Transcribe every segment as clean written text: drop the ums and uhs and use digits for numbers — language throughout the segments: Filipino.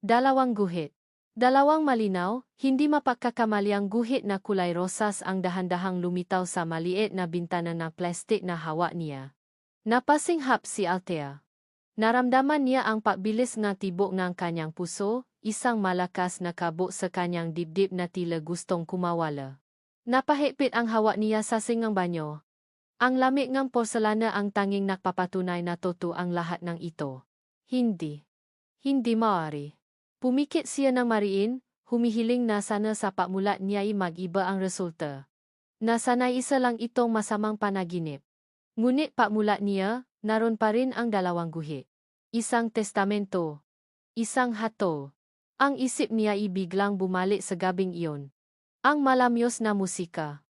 Dalawang guhit. Dalawang malinaw, hindi mapagkakamaliang guhit na kulay rosas ang dahan-dahang lumitaw sa maliit na bintana na plastik na hawak niya. Napasinghap si Althea. Naramdaman niya ang pagbilis nga tibok ng kanyang puso, isang malakas na kabog sa kanyang dibdib na tila gustong kumawala. Napahigpit ang hawak niya sa singang banyo. Ang lamig ng porselana ang tanging nagpapatunay na totoo ang lahat ng ito. Hindi. Hindi maaari. Pumikit siya ng mariin, humihiling na sana sa pagmulat niya ay mag-iba ang resulta. Na sana'y isa lang itong masamang panaginip. Ngunit pagmulat niya, naroon pa rin ang dalawang guhit. Isang testamento. Isang hatol. Ang isip niya ay biglang bumalik sa gabing iyon. Ang malamyos na musika.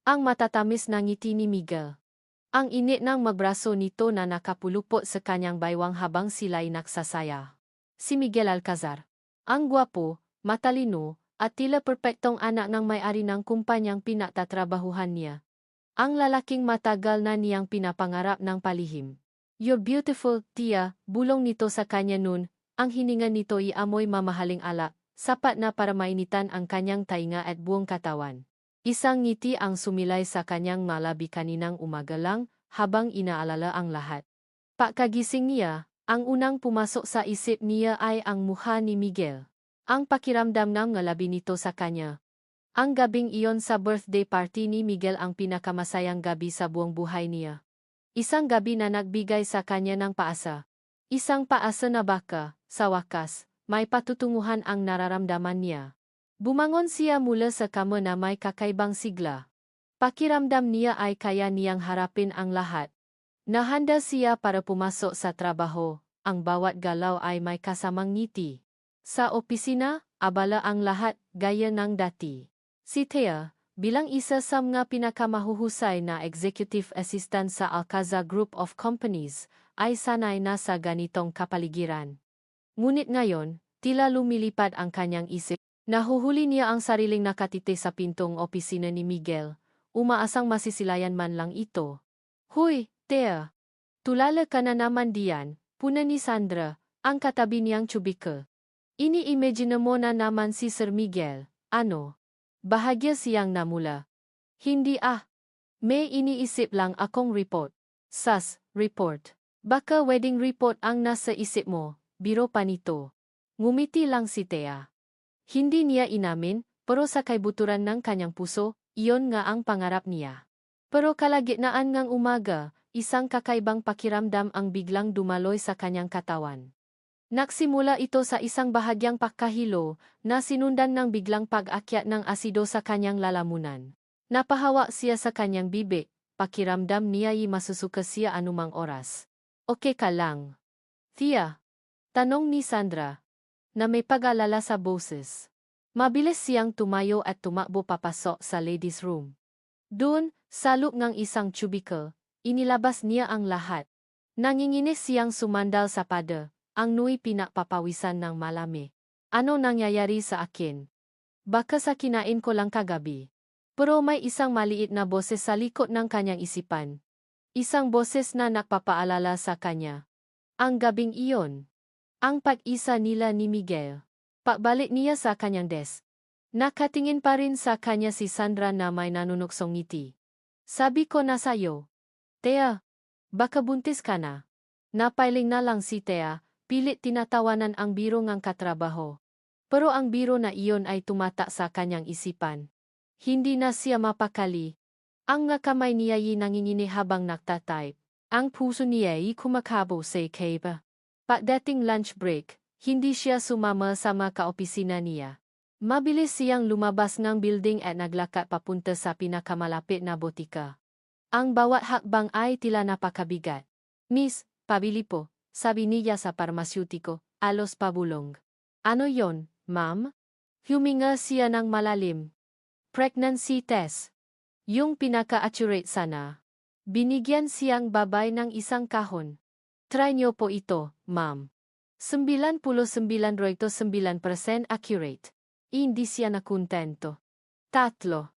Ang matatamis na ngiti ni Miguel. Ang init ng magbraso nito na nakapulupot sa kanyang baywang habang sila'y nagsasaya. Si Miguel Alcazar. Ang gwapo, matalino, at tila perpektong anak ng may-ari ng kumpanyang pinatatrabahuhan niya. Ang lalaking matagal na niyang pinapangarap ng palihim. "You're beautiful, Tia," bulong nito sa kanya noon, ang hininga nito ay amoy mamahaling alak, sapat na para mainitan ang kanyang tainga at buong katawan. Isang ngiti ang sumilay sa kanyang malabi kaninang umaga lang, habang inaalala ang lahat. Pagkagising niya, ang unang pumasok sa isip niya ay ang mukha ni Miguel. Ang pakiramdam ng ngalabi nito sa kanya. Ang gabing iyon sa birthday party ni Miguel ang pinakamasayang gabi sa buong buhay niya. Isang gabi na nagbigay sa kanya ng paasa. Isang paasa na baka, sa wakas, may patutunguhan ang nararamdaman niya. Bumangon siya mula sa kama na may kakaibang sigla. Pakiramdam niya ay kaya niyang harapin ang lahat. Nahanda siya para pumasok sa trabaho, ang bawat galaw ay may kasamang ngiti. Sa opisina, abala ang lahat, gaya ng dati. Si Thea, bilang isa sa mga pinakamahuhusay na executive assistant sa Alcazar Group of Companies, ay sanay na sa ganitong kapaligiran. Ngunit ngayon, tila lumilipad ang kanyang isip. Nahuhuli niya ang sariling nakatiti sa pintong opisina ni Miguel, umaasang masisilayan man lang ito. "Huy, Thea! Tulala ka na naman diyan," puna ni Sandra, ang katabi niyang tsubika. "Ini-imagine mo na naman si Sir Miguel, ano?" Bahagya siyang namula. "Hindi may iniisip lang akong report." Report. "Baka wedding report ang nasa isip mo, biro pa nito." Ngumiti lang si Thea. Hindi niya inamin, pero sa kaibuturan ng kanyang puso, iyon nga ang pangarap niya. Pero kalagitnaan ngang umaga, isang kakaibang pakiramdam ang biglang dumaloy sa kanyang katawan. Nagsimula ito sa isang bahagyang pagkahilo, na sinundan ng biglang pag-akyat ng asido sa kanyang lalamunan. Napahawa siya sa kanyang bibig, pakiramdam niya ay masusuka siya anumang oras. "Okay ka lang, Thea?" tanong ni Sandra, na may pag-alala sa boses. Mabilis siyang tumayo at tumakbo papasok sa ladies' room. Doon, sa loob ng isang cubicle, inilabas niya ang lahat. Nanginginis siyang sumandal sa pada, ang nui pinakpapawisan ng malami. "Ano nangyayari sa akin? Baka sa kinain ko lang kagabi." Pero may isang maliit na boses sa likod ng kanyang isipan. Isang boses na nagpapaalala sa kanya. Ang gabing iyon. Ang pag-isa nila ni Miguel. Pagbalik niya sa kanyang desk. Nakatingin pa rin sa kanya si Sandra na may nanunuksong ngiti. "Sabi ko na sa'yo, Thea, baka buntis ka na." Napailing na lang si Thea, pilit tinatawanan ang biro ngang katrabaho. Pero ang biro na iyon ay tumata sa kanyang isipan. Hindi na siya mapakali. Ang nga kamay niya ay nangingini habang nagtatype. Ang puso niya ay kumakabo sa ikaiba. Pagdating lunch break, hindi siya sumama sa mga kaopisina niya. Mabilis siyang lumabas ng building at naglakad papunta sa pinakamalapit na botika. Ang bawat hakbang ay tila napakabigat. "Miss, pabili po," sabi niya sa parmasyutiko, alos pabulong. "Ano yon, ma'am?" Huminga siya ng malalim. "Pregnancy test." Yung pinaka-accurate sana. Binigyan siyang babay ng isang kahon. "Try niyo po ito, ma'am. 99.9% accurate." Hindi siya nakuntento. "Tatlo.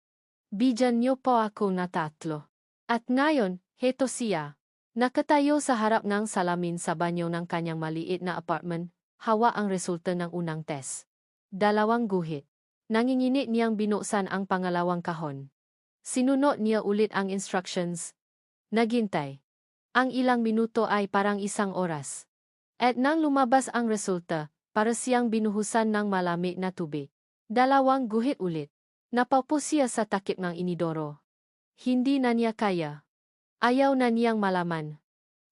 Bigyan niyo po ako na tatlo." At ngayon, heto siya. Nakatayo sa harap ng salamin sa banyo ng kanyang maliit na apartment, hawa ang resulta ng unang test. 2 guhit. Nanginginit niyang binuksan ang pangalawang kahon. Sinunod niya ulit ang instructions. Naghintay. Ang ilang minuto ay parang isang oras. At nang lumabas ang resulta, para siyang binuhusan ng malamig na tubig. 2 guhit ulit. Napaupo siya sa takip ng inidoro. Hindi na niya kaya. Ayaw na niyang malaman.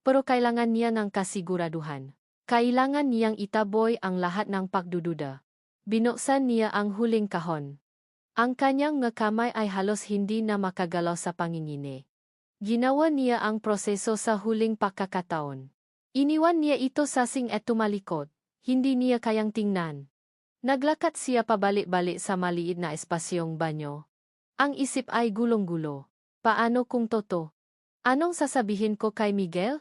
Pero kailangan niya ng kasiguraduhan. Kailangan niyang itaboy ang lahat ng pagdududa. Binuksan niya ang huling kahon. Ang kanyang mga kamay ay halos hindi na makagalaw sa pangingini. Ginawa niya ang proseso sa huling pagkakataon. Iniwan niya ito sa sink at tumalikod. Hindi niya kayang tingnan. Naglakad siya pabalik-balik sa maliit na espasyong banyo. Ang isip ay gulong-gulo. Paano kung toto? Anong sasabihin ko kay Miguel?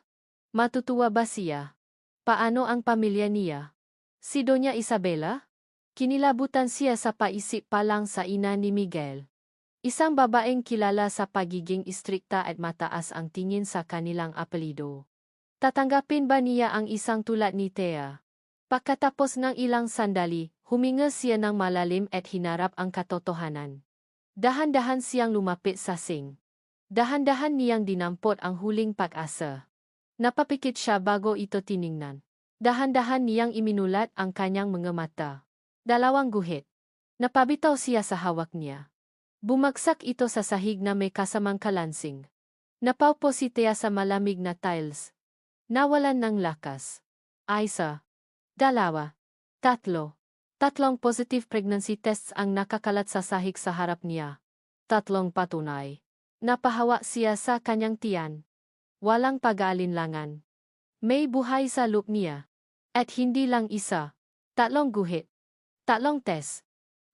Matutuwa ba siya? Paano ang pamilya niya? Si Doña Isabela? Kinilabutan siya sa paisip pa lang sa ina ni Miguel. Isang babaeng kilala sa pagiging istrikta at mataas ang tingin sa kanilang apelyido. Tatanggapin ba niya ang isang tulad ni Thea? Pagkatapos ng ilang sandali, huminga siya ng malalim at hinarap ang katotohanan. Dahan-dahan siyang lumapit sa sink. Dahan-dahan niyang dinampot ang huling pag-asa. Napapikit siya bago ito tiningnan. Dahan-dahan niyang iminulat ang kanyang mga mata. 2 guhit. Napabitaw siya sa hawak niya. Bumagsak ito sa sahig na may kasamang kalansing. Napaupo si Thea sa malamig na tiles. Nawalan ng lakas. 1, 2, 3. 3 positive pregnancy tests ang nakakalat sa sahig sa harap niya. 3 patunay. Napahawa siya sa kanyang tiyan. Walang pag-aalinlangan. May buhay sa loob niya. At hindi lang isa. 3 guhit. 3 test.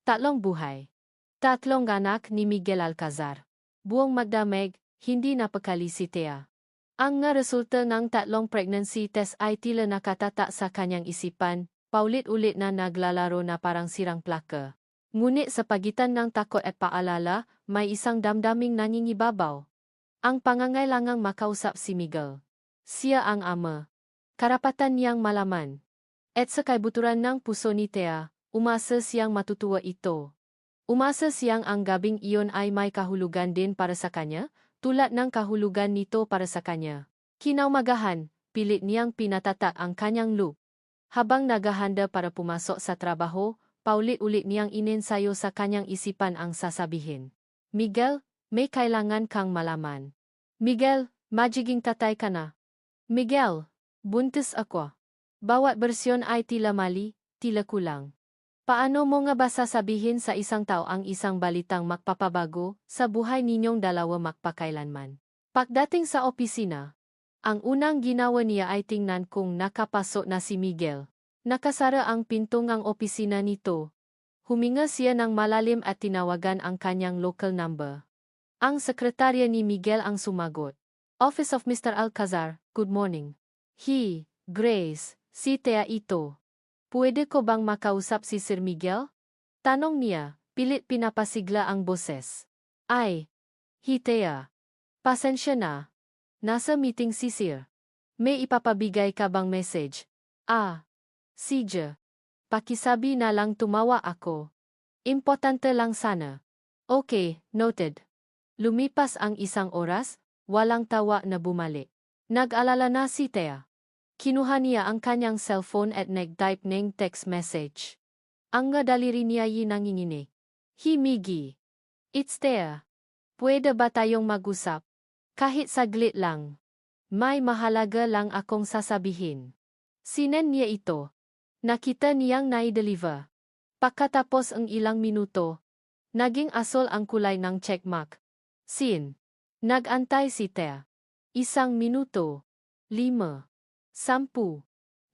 3 buhay. 3 anak ni Miguel Alcazar. Buong magdamag, hindi napakali si Thea. Ang nga resulta ng 3 pregnancy test ay tila nakatata sa kanyang isipan, paulit-ulit na naglalaro na parang sirang plaka. Ngunit sa pagitan ng takot at paalala, may isang damdaming nangingibabaw. Ang pangangailangang makausap si Miguel. Siya ang ama. Karapatan niyang malaman. At sa kaibuturan ng puso ni Thea, umasa siyang matutuwa ito. Umasa siyang ang gabing iyon ay may kahulugan din para sa kanya, tulad ng kahulugan nito para sa kanya. Kinaumagahan, pilit niyang pinatatak ang kanyang loop. Habang naghahanda para pumasok sa trabaho, paulit-ulit niyang inensayo sa kanyang isipan ang sasabihin. Miguel, may kailangan kang malaman. Miguel, magiging tatay ka na. Miguel, buntis ako. Bawat bersyon ay tila mali, tila kulang. Paano mo nga ba sasabihin sa isang tao ang isang balitang magpapabago sa buhay ninyong dalawa magpakailanman? Pagdating sa opisina, ang unang ginawa niya ay tingnan kung nakapasok na si Miguel. Nakasara ang pinto ng opisina nito. Huminga siya ng malalim at tinawagan ang kanyang local number. Ang sekretarya ni Miguel ang sumagot. Office of Mr. Alcazar, good morning. Grace, si Thea ito. Pwede ko bang makausap si Sir Miguel? Tanong niya, pilit pinapasigla ang boses. Ay, Thea. Pasensya na. Nasa meeting si Sir. May ipapabigay ka bang message? Sige. Pakisabi na lang tumawa ako. Importante lang sana. Okay, noted. Lumipas ang isang oras, walang tawa na bumalik. Nag-alala na si Thea. Kinuha niya ang kanyang cellphone at nag-type ng text message. Ang nga daliri niya nanginginig. Miggy. It's Thea. Pwede ba tayong mag-usap? Kahit saglit lang. May mahalaga lang akong sasabihin. Sinend niya ito. Nakita niyang nai-deliver. Pagkatapos ang ilang minuto, naging asol ang kulay ng checkmark. Nag-antay si Thea. 1 minuto. 5. 10.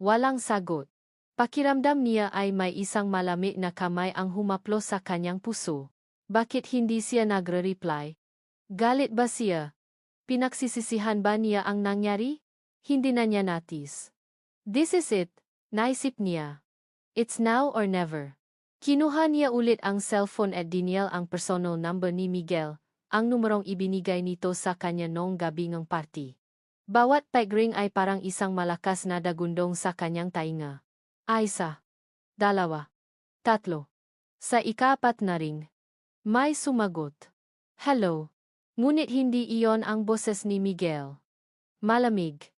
Walang sagot. Pakiramdam niya ay may isang malamig na kamay ang humaplos sa kanyang puso. Bakit hindi siya nagre-reply? Galit ba siya? Pinagsisisihan ba niya ang nangyari? Hindi na niya natis. This is it, naisip niya. It's now or never. Kinuha niya ulit ang cellphone at dinial ang personal number ni Miguel, ang numerong ibinigay nito sa kanya noong gabi ng party. Bawat pag-ring ay parang isang malakas na dagundong sa kanyang tainga. Ay isa, dalawa, tatlo. Sa ika-4 na ring, may sumagot. Hello. Ngunit hindi iyon ang boses ni Miguel. Malamig.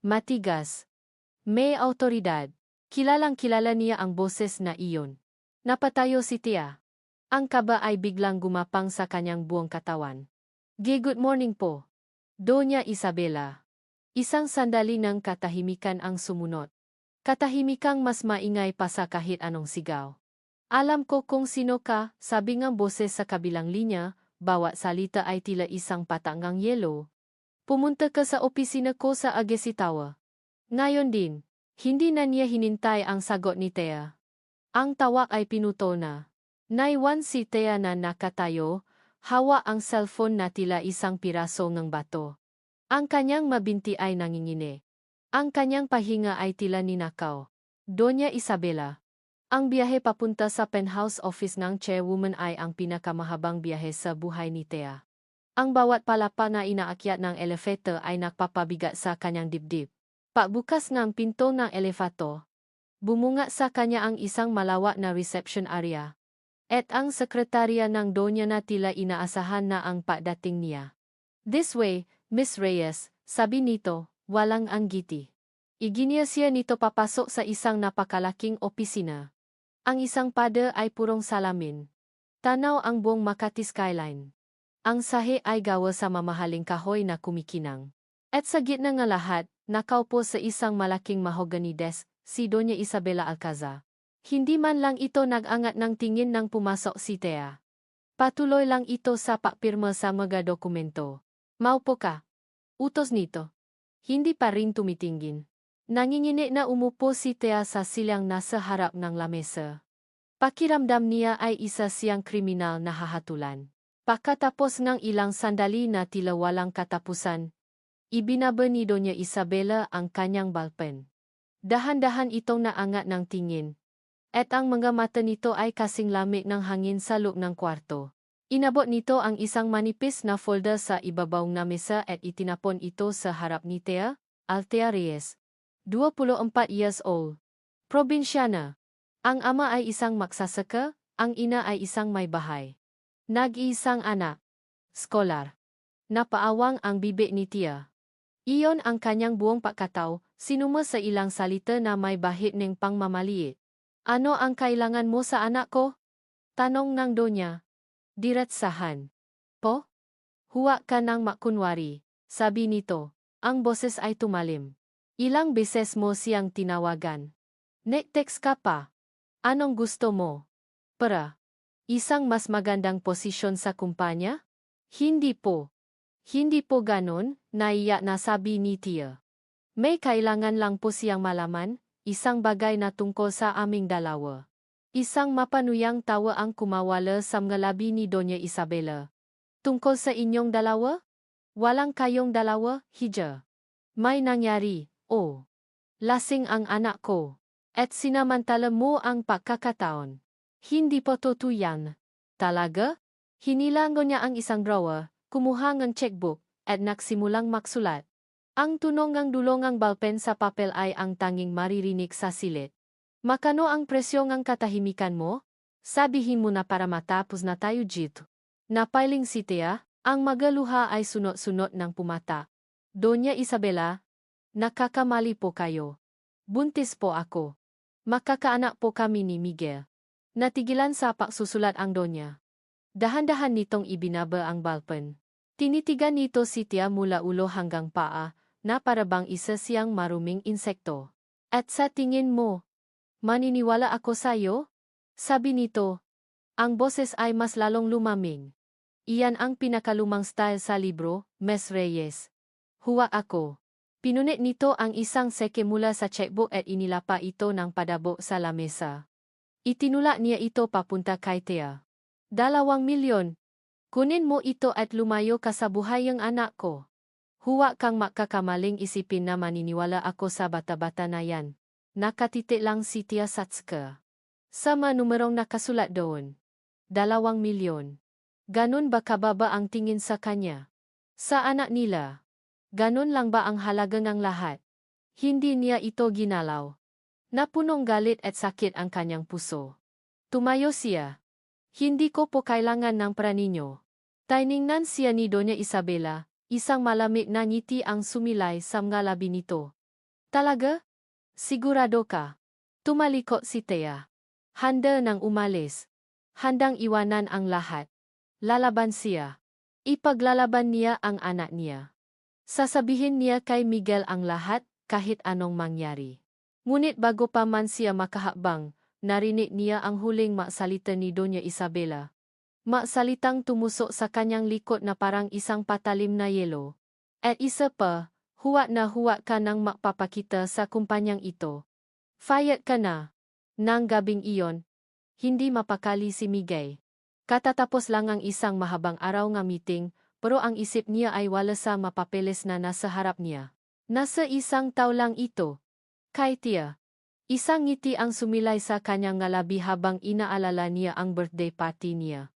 Matigas. May awtoridad. Kilalang-kilala niya ang boses na iyon. Napatayo si Tia. Ang kaba ay biglang gumapang sa kanyang buong katawan. Good morning po. Doña Isabela. Isang sandali ng katahimikan ang sumunod. Katahimikang mas maingay pa sa kahit anong sigaw. Alam ko kung sino ka, sabi ng boses sa kabilang linya, bawat salita ay tila isang patangang yelo. Pumunta ka sa opisina ko sa Agassi Tower. Ngayon din, hindi na niya hinintay ang sagot ni Thea. Ang tawag ay pinuto na. Naiwan si Thea na nakatayo, hawa ang cellphone na tila isang piraso ng bato. Ang kanyang mabinti ay nangingini. Ang kanyang pahinga ay tila ninakaw. Doña Isabela. Ang biyahe papunta sa penthouse office ng chairwoman ay ang pinakamahabang biyahe sa buhay ni Thea. Ang bawat palapa na inaakyat ng elevator ay nagpapabigat sa kanyang dibdib. Pagbukas ng pinto ng elevator, bumunga sa kanya ang isang malawak na reception area. At ang sekretarya ng donya na tila inaasahan na ang pagdating niya. This way, Miss Reyes, sabi nito, walang anggiti. Iginiya siya nito papasok sa isang napakalaking opisina. Ang isang pader ay purong salamin. Tanaw ang buong Makati skyline. Ang sahe ay gawa sa mamahaling kahoy na kumikinang. At sa gitna ng lahat, nakaupo sa isang malaking mahogany desk, si Doña Isabela Alcazar. Hindi man lang ito nag-angat ng tingin nang pumasok si Thea. Patuloy lang ito sa pakpirma sa mga dokumento. Maupo ka. Utos nito. Hindi pa rin tumitingin. Nangingini na umupo si Thea sa silang nasa harap ng lamesa. Pakiramdam niya ay isa siyang kriminal na hahatulan. Pagkatapos ng ilang sandali na tila walang katapusan, ibinaba ni Doña Isabela ang kanyang balpen. Dahan-dahan itong naangat ng tingin. At ang mga mata nito ay kasing lamig ng hangin sa loob ng kwarto. Inabot nito ang isang manipis na folder sa ibabaw ng mesa at itinapon ito sa harap ni Thea, Althea Reyes. 24 years old. Probinsyana. Ang ama ay isang magsasaka, ang ina ay isang may bahay. Nag-iisang anak. Skolar. Napaawang ang bibig ni Tia. Iyon ang kanyang buong pagkatao, sinuma sa ilang salita na may bahid ng pangmamaliit. Ano ang kailangan mo sa anak ko? Tanong ng donya. Diretsahan. Po? Huwag ka nang makunwari, sabi nito. Ang boses ay tumalim. Ilang beses mo siyang tinawagan. Net-text ka pa. Anong gusto mo? Para. Isang mas magandang posisyon sa kumpanya? Hindi po. Hindi po ganon, naiya na sabi ni Tia. May kailangan lang po siyang malaman, isang bagay na tungkol sa aming dalawa. Isang mapanuyang tawa ang kumawala sa mga labi ni Doña Isabela. Tungkol sa inyong dalawa? Walang kayong dalawa, hija. May nangyari. Oh, lasing ang anak ko. At sinamantala mo ang pagkakataon. Hindi po totoo yan. Talaga? Hinilango niya ang isang drawer, kumuha ng checkbook, at nagsimulang maksulat. Ang tunog ng dulongang balpen sa papel ay ang tanging maririnig sa silid. Makano ang presyo ng katahimikan mo? Sabihin mo na para matapos na tayo dito. Napailing si Tia, ang magaluha ay sunod-sunod ng pumata. Doña Isabela, nakakamali po kayo. Buntis po ako. Makakaanak po kami ni Miguel. Natigilan sa pagsusulat ang donya. Dahan-dahan nitong ibinaba ang balpen. Tinitigan nito si Tia mula ulo hanggang paa, na parabang isa siyang maruming insekto. At sa tingin mo, maniniwala ako sa'yo? Sabi nito. Ang boses ay mas lalong lumaming. Iyan ang pinakalumang style sa libro, Miss Reyes. Huwag ako. Pinunit nito ang isang seke mula sa checkbook at inilapa ito ng padabo sa lamesa. Itinula niya ito papunta kay Thea. 2 milyon. Kunin mo ito at lumayo ka sa buhay ng anak ko. Huwag kang makakamaling isipin na maniniwala ako sa bata-bata na yan. Nakatiti lang si Tia Satska. Sama numerong nakasulat doon. 2 milyon. Ganun ba kababa ang tingin sa kanya? Sa anak nila. Ganun lang ba ang halaga ng lahat? Hindi niya ito ginalaw. Napunong galit at sakit ang kanyang puso. Tumayo siya. Hindi ko po kailangan ng pera ninyo. Tiningnan siya ni Doña Isabela, isang malamig na ngiti ang sumilay sa mga labi nito. Talaga? Sigurado ka? Tumalikod si Thea. Handa nang umalis. Handang iwanan ang lahat. Lalaban siya. Ipaglalaban niya ang anak niya. Sasabihin niya kay Miguel ang lahat, kahit anong mangyari. Ngunit bago pa man siya makahakbang, narinig niya ang huling maksalita ni Doña Isabela. Maksalitang tumusok sa kanyang likod na parang isang patalim na yelo. At isa pa, huwag ka nang makpapakita sa kumpanyang ito. Fired ka na. Nang gabing iyon, hindi mapakali si Miguel. Katatapos lang ang isang mahabang araw nga meeting, pero ang isip niya ay wala sa mapapeles na nasa harap niya. Nasa isang tao lang ito. Kay Tia. Isang ngiti ang sumilay sa kanyang ngalabi habang inaalala niya ang birthday party niya.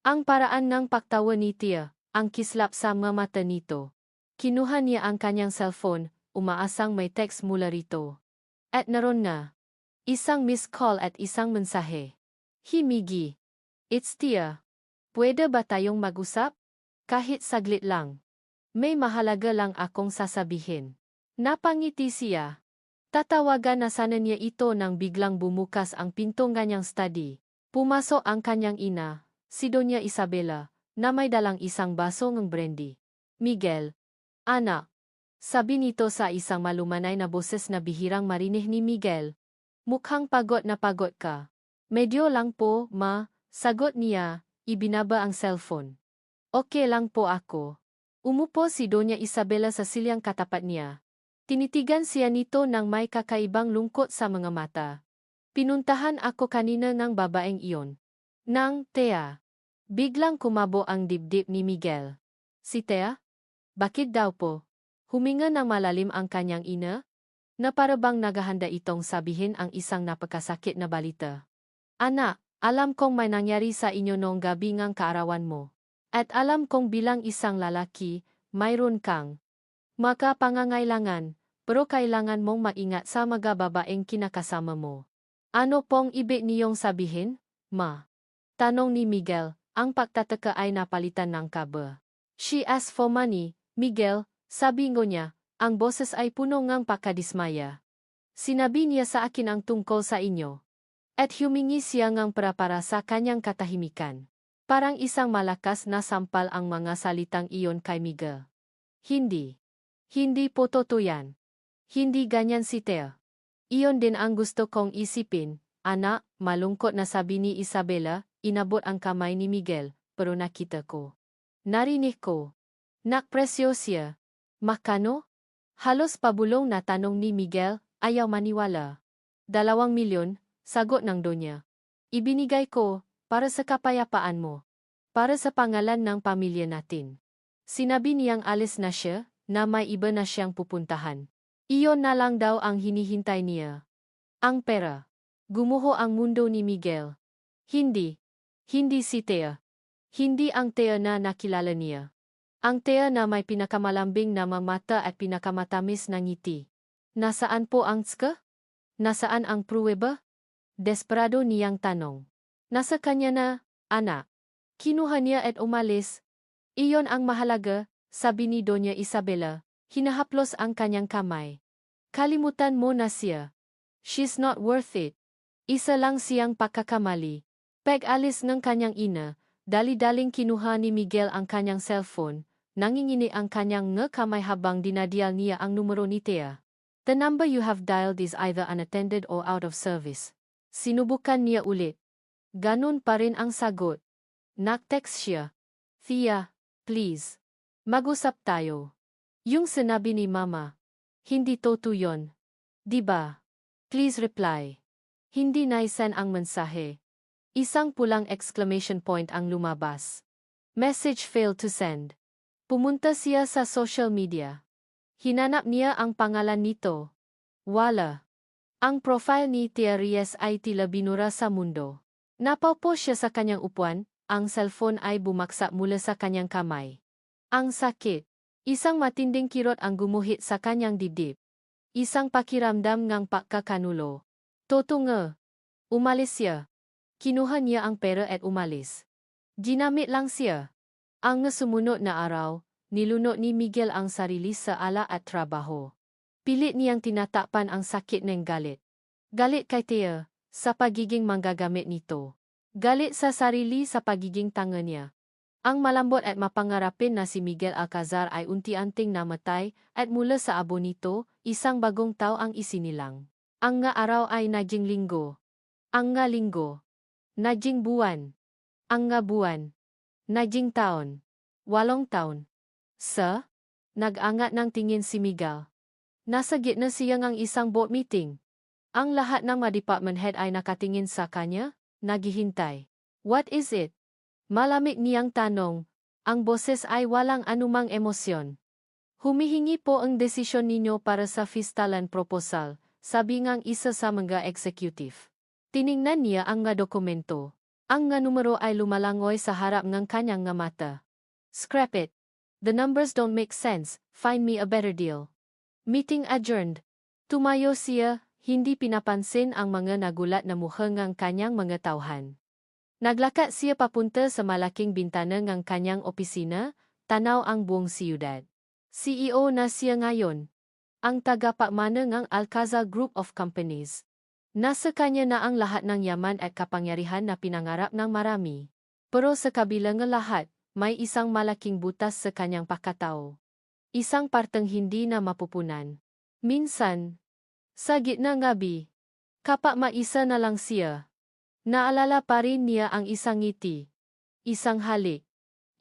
Ang paraan ng pagtawa ni Tia, ang kislap sa mga mata nito. Kinuha niya ang kanyang cellphone, umaasang may text mula rito. At naroon na. Isang missed call at isang mensahe. Himigi. It's Tia. Pwede ba tayong mag-usap? Kahit saglit lang. May mahalaga lang akong sasabihin. Napangiti siya. Tatawagan na sana niya ito nang biglang bumukas ang pintong kanyang study. Pumasok ang kanyang ina, si Doña Isabela, na may dalang isang baso ng brandy. Miguel. Anak. Sabi nito sa isang malumanay na boses na bihirang marinig ni Miguel. Mukhang pagod na pagod ka. Medyo lang po, ma, sagot niya, ibinaba ang cellphone. Okay lang po ako. Umupo si Doña Isabela sa silyang katapat niya. Tinitigan siya nito nang may kakaibang lungkot sa mga mata. Pinuntahan ako kanina ng babaeng iyon. Nang, Thea. Biglang kumabo ang dibdib ni Miguel. Si Thea? Bakit daw po? Huminga ng malalim ang kanyang ina? Na para bang naghahanda itong sabihin ang isang napakasakit na balita. Anak, alam kong may nangyari sa inyo noong gabi ngang kaarawan mo. At alam kong bilang isang lalaki, mayroon kang makapangangailangan, pero kailangan mong maingat sa mga babaeng kinakasama mo. Ano pong ibig niyong sabihin, ma? Tanong ni Miguel, ang pagtataka ay napalitan ng kaba. She asked for money, Miguel, sabi niya, ang boses ay puno ngang pagkadismaya. Sinabi niya sa akin ang tungkol sa inyo. At humingi siya ngang para sa kanyang katahimikan. Parang isang malakas na sampal ang mga salitang iyon kay Miguel. Hindi. Hindi po totoo yan. Hindi ganyan si Thea. Iyon din ang gusto kong isipin, anak, malungkot na sabi ni Isabela, inabot ang kamay ni Miguel, pero nakita ko. Narinig ko. Nakpresyo siya. Makano? Halos pabulong na tanong ni Miguel, ayaw maniwala. 2 milyon, sagot ng Donya. Ibinigay ko, para sa kapayapaan mo. Para sa pangalan ng pamilya natin. Sinabi niyang alis na siya, na may iba na siyang pupuntahan. Iyon na lang daw ang hinihintay niya. Ang pera. Gumuho ang mundo ni Miguel. Hindi. Hindi si Thea. Hindi ang Thea na nakilala niya. Ang Thea na may pinakamalambing na mata at pinakamatamis na ngiti. Nasaan po ang tska? Nasaan ang pruweba? Desperado niyang tanong. Nasa kanya na, anak. Kinuha niya at umalis. Iyon ang mahalaga, sabi ni Doña Isabela, hinahaplos ang kanyang kamay. Kalimutan mo na siya. She's not worth it. Isa lang siyang pagkakamali. Pag-alis ng kanyang ina, dali-daling kinuha ni Miguel ang kanyang cellphone, nangingini ang kanyang kamay habang dinadial niya ang numero ni Thea. The number you have dialed is either unattended or out of service. Sinubukan niya ulit. Ganun pa rin ang sagot. Naktext siya. Thea, please. Mag-usap tayo. Yung sinabi ni Mama. Hindi totoo yun. Diba? Please reply. Hindi naisan ang mensahe. Isang pulang exclamation point ang lumabas. Message failed to send. Pumunta siya sa social media. Hinanap niya ang pangalan nito. Wala. Ang profile ni Thea Reyes ay tila binura sa mundo. Napaupo siya sa kanyang upuan, ang cellphone ay bumaksak mula sa kanyang kamay. Ang sakit. Isang matinding kirot ang gumuhit sa kanyang dibdib. Isang pakiramdam ngang pagkakanulo. Totunga. Umalis siya. Kinuha niya ang pera at umalis. Ginamit lang siya. Ang sumunod na araw, nilunod ni Miguel ang sarili sa ala at trabaho. Pilit niyang tinatakpan ang sakit ng galit. Galit kay Thea, sa pagiging manggagamit nito. Galit sa sarili sa pagiging tanga niya. Ang malambot at mapangarapin na si Miguel Alcazar ay unti-unting namatay at mula sa abo nito, isang bagong tao ang isinilang. Ang nga araw ay naging linggo. Ang nga linggo. Naging buwan. Ang nga buwan. Naging taon. 8 taon. Nag-angat ng tingin si Miguel. Nasa gitna siya ng isang board meeting. Ang lahat ng mga department head ay nakatingin sa kanya, naghihintay. What is it? Malamig niyang tanong. Ang boses ay walang anumang emosyon. Humihingi po ang desisyon ninyo para sa fistalan proposal, sabi ngang isa sa mga executive. Tiningnan niya ang nga dokumento. Ang nga numero ay lumalangoy sa harap ng kanyang nga mata. Scrap it. The numbers don't make sense, find me a better deal. Meeting adjourned. Tumayo siya, hindi pinapansin ang mga nagulat na mukha ng kanyang mga tauhan. Naglakad siya papunta sa malaking bintana ng kanyang opisina, tanaw ang buong siyudad. CEO na siya ngayon. Ang tagapamana ng Alcazar Group of Companies. Nasa kanya na ang lahat ng yaman at kapangyarihan na pinangarap ng marami. Pero sa kabila ng lahat, may isang malaking butas sa kanyang pagkatao. Isang parteng hindi na mapupunan. Minsan, sa gitna ng gabi, kapag maisa na lang siya, naalala pa rin niya ang isang ngiti, isang halik,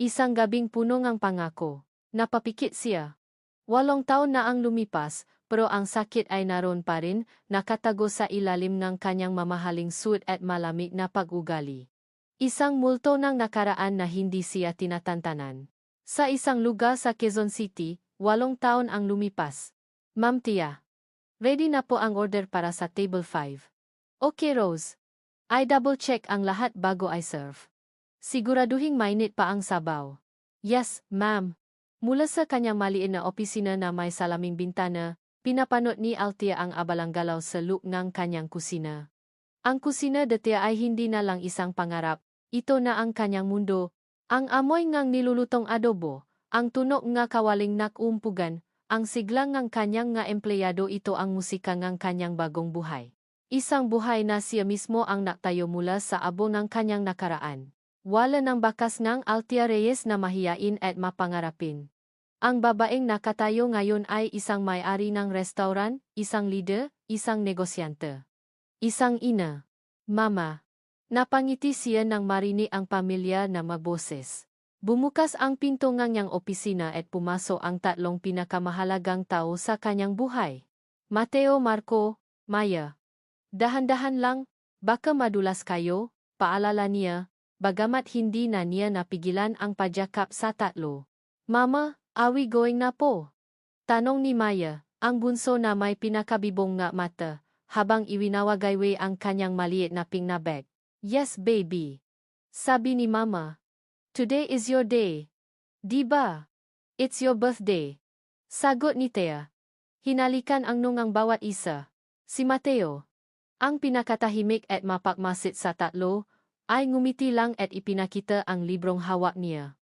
isang gabing puno ng pangako. Napapikit siya. 8 taon na ang lumipas, pero ang sakit ay naroon pa rin, nakatago sa ilalim ng kanyang mamahaling suit at malamig na pag-ugali. Isang multo ng nakaraan na hindi siya tinatantanan. Sa isang lugar sa Quezon City, 8 taon ang lumipas. Ma'am Tia, ready na po ang order para sa table 5. Okay Rose. I double-check ang lahat bago I serve. Siguraduhing mainit pa ang sabaw. Yes, ma'am. Mula sa kanyang maliit na opisina na may salaming bintana, pinapanood ni Althea ang abalang galaw sa look ng kanyang kusina. Ang kusina dati ay hindi na lang isang pangarap, ito na ang kanyang mundo. Ang amoy ngang nilulutong adobo, ang tunog nga kawaling nakumpugan, ang siglang ng kanyang nga empleyado, ito ang musika ng kanyang bagong buhay. Isang buhay na siya mismo ang naktayo mula sa abo ng kanyang nakaraan. Wala ng bakas ng Althea Reyes na mahiyain at mapangarapin. Ang babaeng nakatayo ngayon ay isang may-ari ng restaurant, isang leader, isang negosyante. Isang ina. Mama. Napangiti siya nang marinig ang pamilya na maboses. Bumukas ang pinto ng niyang opisina at pumasok ang 3 pinakamahalagang tao sa kanyang buhay. Mateo, Marco, Maya. Dahan-dahan lang, baka madulas kayo, paalala niya, bagamat hindi na niya napigilan ang pagyakap sa 3. Mama, are we going na po? Tanong ni Maya, ang bunso na may pinakabibong nga mata, habang iwinawagaywe ang kanyang maliit na pink na bag. Yes baby. Sabi ni Mama. Today is your day. Diba? It's your birthday. Sagot ni Thea. Hinalikan ang nungang bawat isa. Si Mateo, ang pinakatahimik at mapakmasit sa 3, ay ngumiti lang at ipinakita ang librong hawak niya.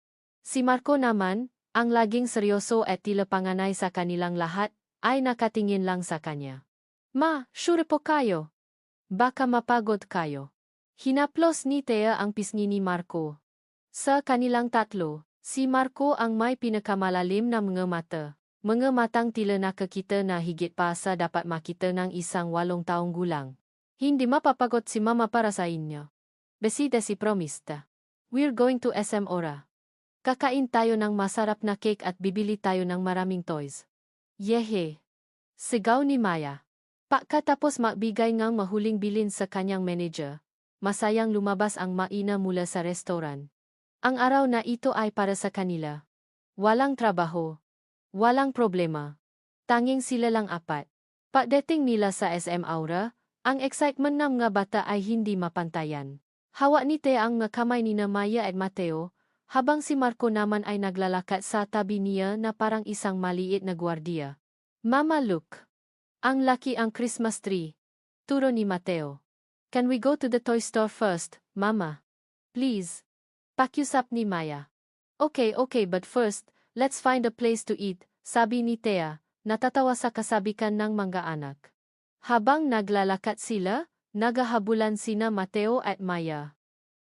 Si Marco naman, ang laging seryoso at tila panganay sa kanilang lahat, ay nakatingin lang sa kanya. Ma, sure po kayo. Baka mapagod kayo. Hinaplos ni Thea ang pisngi ni Marco. Sa kanilang 3, si Marco ang may pinakamalalim na mga mata. Mga matang tila nakakita na higit pa sa dapat makita ng isang 8 taong gulang. Hindi mapapagod si Mama para sa inyo. Besida si Promista. We're going to SM Ora. Kakain tayo ng masarap na cake at bibili tayo ng maraming toys. Yehe! Sigaw ni Maya. Pagkatapos magbigay ngang mahuling bilin sa kanyang manager, masayang lumabas ang maina mula sa restaurant. Ang araw na ito ay para sa kanila. Walang trabaho. Walang problema. Tanging sila lang 4. Pagdating nila sa SM Aura, ang excitement ng mga bata ay hindi mapantayan. Hawak ni Thea ang mga kamay ni Maya at Mateo, habang si Marco naman ay naglalakad sa tabi niya na parang isang maliit na gwardiya. Mama look! Ang laki ang Christmas tree. Turo ni Mateo. Can we go to the toy store first, Mama? Please. Pakiusap ni Maya. Okay, but first, let's find a place to eat, sabi ni Thea, natatawa sa kasabikan ng mga anak. Habang naglalakat sila, naghahabulan sina Mateo at Maya.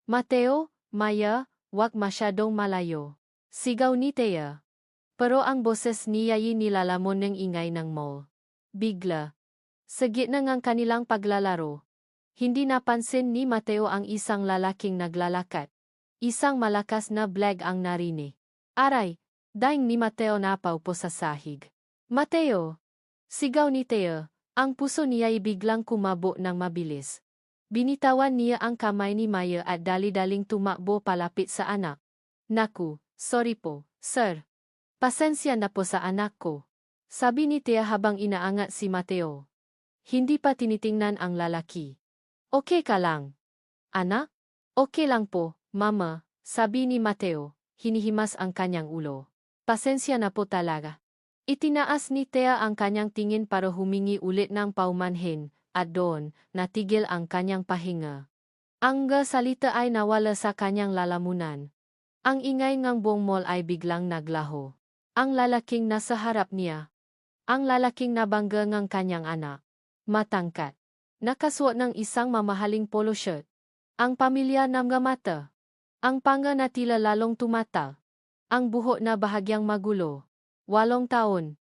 Mateo, Maya, wag masyadong malayo. Sigaw ni Thea. Pero ang boses niya nilalamon ng ingay ng mall. Bigla. Sa gitna ng kanilang paglalaro, hindi napansin ni Mateo ang isang lalaking naglalakat. Isang malakas na blag ang narinig. Aray! Daing ni Mateo napaupo sa sahig. Mateo! Sigaw ni Thea, ang puso niya biglang kumabo ng mabilis. Binitawan niya ang kamay ni Maya at dali-daling tumakbo palapit sa anak. Naku, sorry po, sir. Pasensya na po sa anak ko. Sabi ni Thea habang inaangat si Mateo. Hindi pa tinitingnan ang lalaki. Okay ka lang? Anak? Okay lang po, Mama, sabi ni Mateo, hinihimas ang kanyang ulo. Pasensya na po talaga. Itinaas ni Thea ang kanyang tingin para humingi ulit ng paumanhin, at doon, natigil ang kanyang pahinga. Ang salita ay nawala sa kanyang lalamunan. Ang ingay ng buong mall ay biglang naglaho. Ang lalaking nasa harap niya. Ang lalaking nabangga ng kanyang anak. Matangkat. Nakasuot ng isang mamahaling polo shirt. Ang pamilya ng mata. Ang panga na tila lalong tumata. Ang buhok na bahagyang magulo. 8 taon.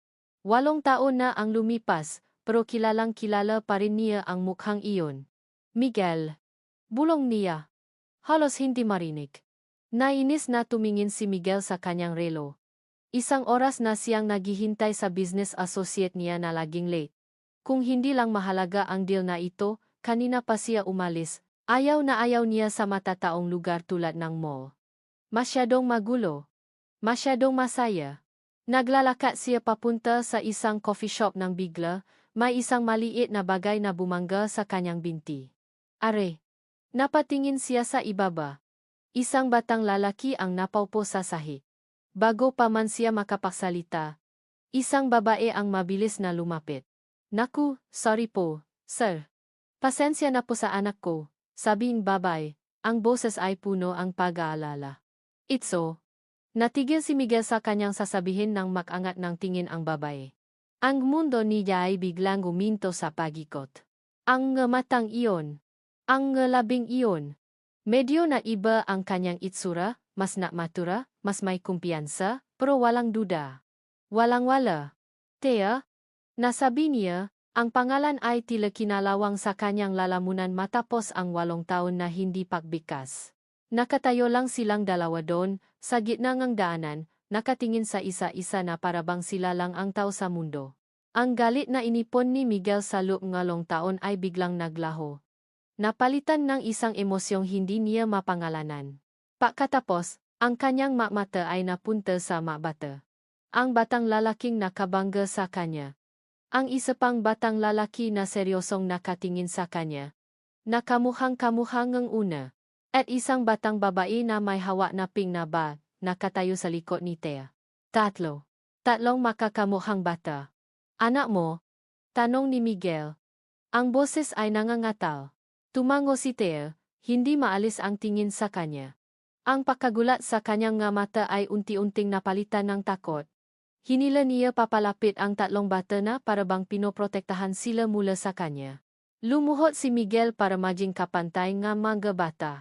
8 taon na ang lumipas, pero kilalang kilala pa rin niya ang mukhang iyon. Miguel. Bulong niya. Halos hindi marinig. Nainis na tumingin si Miguel sa kanyang relo. Isang oras na siyang naghihintay sa business associate niya na laging late. Kung hindi lang mahalaga ang deal na ito, kanina pa siya umalis. Ayaw na ayaw niya sa matataong lugar tulad ng mall. Masyadong magulo. Masyadong masaya. Naglalakad siya papunta sa isang coffee shop nang bigla, may isang maliit na bagay na bumangga sa kanyang binti. Are! Napatingin siya sa ibaba. Isang batang lalaki ang napaupo sa sahig. Bago pa man siya makapagsalita, isang babae ang mabilis na lumapit. Naku, sorry po, sir. Pasensya na po sa anak ko, sabing babae, ang boses ay puno ang pag-aalala. Itso. Natigil si Miguel sa kanyang sasabihin nang makangat ng tingin ang babae. Ang mundo niya ay biglang guminto sa pagikot. Ang matang iyon. Ang labing iyon. Medyo na iba ang kanyang itsura, mas matura, mas may kumpiyansa, pero walang duda. Walang-wala. Thea, nasabi niya, ang pangalan ay tila kinalawang sa kanyang lalamunan matapos ang 8 taon na hindi pagbigkas. Nakatayo lang silang dalawa doon, sa gitna ng daanan, nakatingin sa isa-isa na parabang sila lang ang tao sa mundo. Ang galit na inipon ni Miguel sa loob ng 8 taon ay biglang naglaho. Napalitan ng isang emosyong hindi niya mapangalanan. Pagkatapos, ang kanyang mata ay napunta sa bata. Ang batang lalaking nakabangga sa kanya. Ang isa pang batang lalaki na seryosong nakatingin sa kanya. Nakamuhang-kamuhang ng una. At isang batang babae na may hawak na pink na bag, nakatayo sa likod ni Thea. Tatlong makakamuhang bata. Anak mo? Tanong ni Miguel. Ang boses ay nangangatal. Tumango si Thea, hindi maalis ang tingin sa kanya. Ang pagkagulat sa kanyang mata ay unti-unting napalitan ng takot. Hinila niya papalapit ang 3 bata na parabang pinoprotektahan sila mula sa kanya. Lumuhod si Miguel para maging kapantay ng mga bata.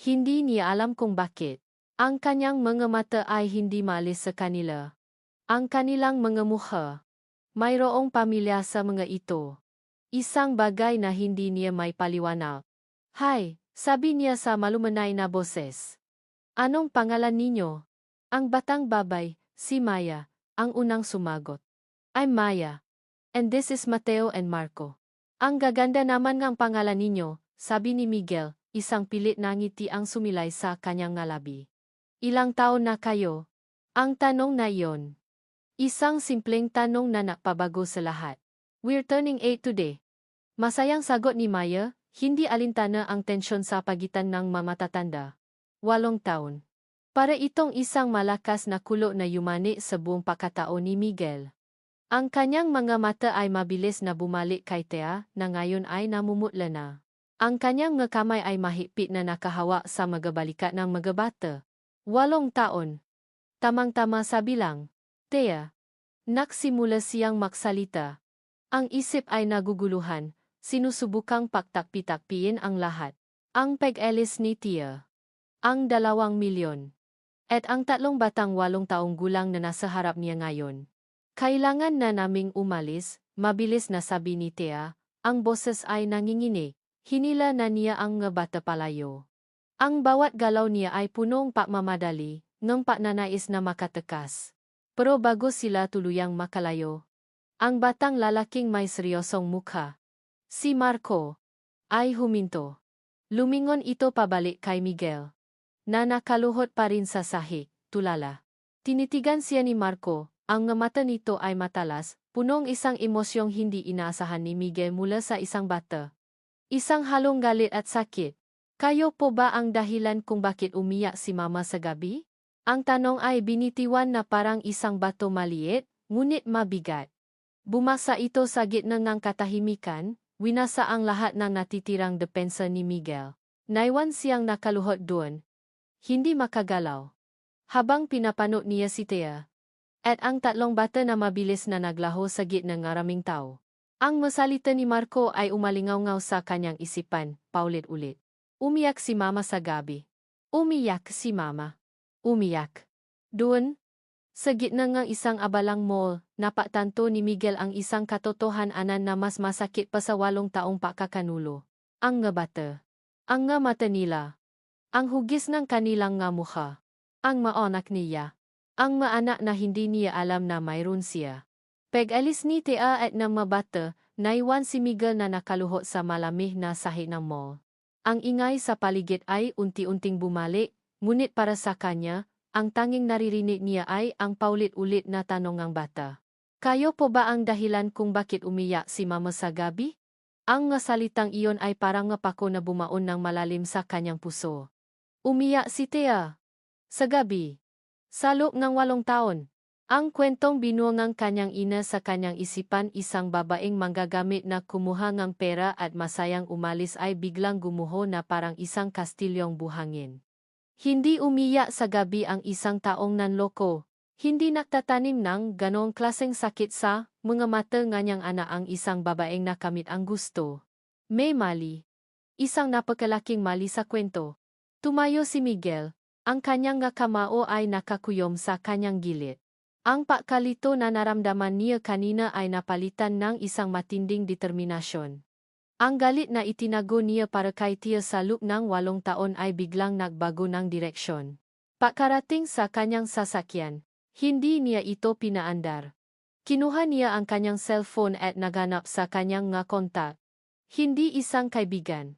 Hindi niya alam kung bakit. Ang kanyang mga mata ay hindi maalis sa kanila. Ang kanilang mga mukha. Mayroong pamilya sa mga ito. Isang bagay na hindi niya may paliwanag. Hi, sabi niya sa malumanay na boses. Anong pangalan ninyo? Ang batang babay, si Maya, ang unang sumagot. I'm Maya. And this is Mateo and Marco. Ang gaganda naman ng pangalan ninyo, sabi ni Miguel, isang pilit na ngiti ang sumilay sa kanyang ngalabi. Ilang taon na kayo? Ang tanong na iyon. Isang simpleng tanong na napabago sa lahat. We're turning 8 today. Masayang sagot ni Maya, hindi alintana ang tensyon sa pagitan ng mamatatanda. 8 taon. Para itong isang malakas na kulo na yumani sa buong pagkatao ni Miguel. Ang kanyang mga mata ay mabilis na bumalik kay Thea na ngayon ay namumutla na. Ang kanyang mga kamay ay mahigpit na nakahawak sa magabalikat ng mga bata. 8 taon. Tamang-tama sa bilang. Thea. Nagsimula siyang magsalita. Ang isip ay naguguluhan, sinusubukang pagtakpi-takpiin ang lahat. Ang pag-alis ni Thea. Ang 2 milyon. At ang 3 batang 8 taong gulang na nasa harap niya ngayon. Kailangan na naming umalis, mabilis na sabi ni Thea. Ang boses ay nanginginig. Hinila na niya ang mga bata palayo. Ang bawat galaw niya ay punong pagmamadali, ng pagnanais na makatekas. Pero bago sila tuluyang makalayo, ang batang lalaking may seryosong mukha, si Marco, ay huminto. Lumingon ito pabalik kay Miguel, na nakaluhod pa rin sa sahig, tulala. Tinitigan siya ni Marco, ang mga mata nito ay matalas, punong isang emosyong hindi inaasahan ni Miguel mula sa isang bata. Isang halong galit at sakit. Kayo po ba ang dahilan kung bakit umiyak si Mama sa gabi? Ang tanong ay binitiwan na parang isang bato maliit, ngunit mabigat. Bumasa ito sa gitna ng katahimikan, winasa ang lahat ng natitirang depensa ni Miguel. Naiwan siyang nakaluhod doon, hindi makagalaw. Habang pinapanood niya si Thea, at ang 3 bata na mabilis na naglaho sa gitna ng maraming tao. Ang masalita ni Marco ay umalingaw-ngaw sa kanyang isipan, paulit-ulit. Umiyak si Mama sa gabi. Umiyak si Mama. Umiyak. Doon, sa gitna ng isang abalang mall, napatanto ni Miguel ang isang katotohanan na mas masakit pa sa 8 taong pakakanulo. Ang nga bata. Ang nga mata nila. Ang hugis ng kanilang nga mukha. Ang maanak niya. Ang maanak na hindi niya alam na mayroon siya. Pag-alis ni Thea at ng mga bata, naiwan si Miguel na nakaluhod sa malamig na sahig ng mall. Ang ingay sa paligid ay unti-unting bumalik, ngunit para sa kanya, ang tanging naririnig niya ay ang paulit-ulit na tanong ng bata. Kayo po ba ang dahilan kung bakit umiyak si Mama sa gabi? Ang nga salitang iyon ay parang nga pako na bumaon ng malalim sa kanyang puso. Umiyak si Thea. Sa gabi. Sa loob ng 8 taon. Ang kwentong binuo ng kanyang ina sa kanyang isipan, isang babaeng manggagamit na kumuha ng pera at masayang umalis ay biglang gumuho na parang isang kastilyong buhangin. Hindi umiyak sa gabi ang isang taong nanloko. Hindi nagtatanim ng ganong klaseng sakit sa mga mata nganyang anak ang isang babaeng nakamit ang gusto. May mali. Isang napakalaking mali sa kwento. Tumayo si Miguel. Ang kanyang nga kamao ay nakakuyom sa kanyang gilid. Ang pagkalito na naramdaman niya kanina ay napalitan ng isang matinding determinasyon. Ang galit na itinago niya para kay Thea sa loob ng 8 taon ay biglang nagbago ng direksyon. Pagkarating sa kanyang sasakyan, hindi niya ito pinaandar. Kinuha niya ang kanyang cellphone at naghanap sa kanyang nga kontak. Hindi isang kaibigan.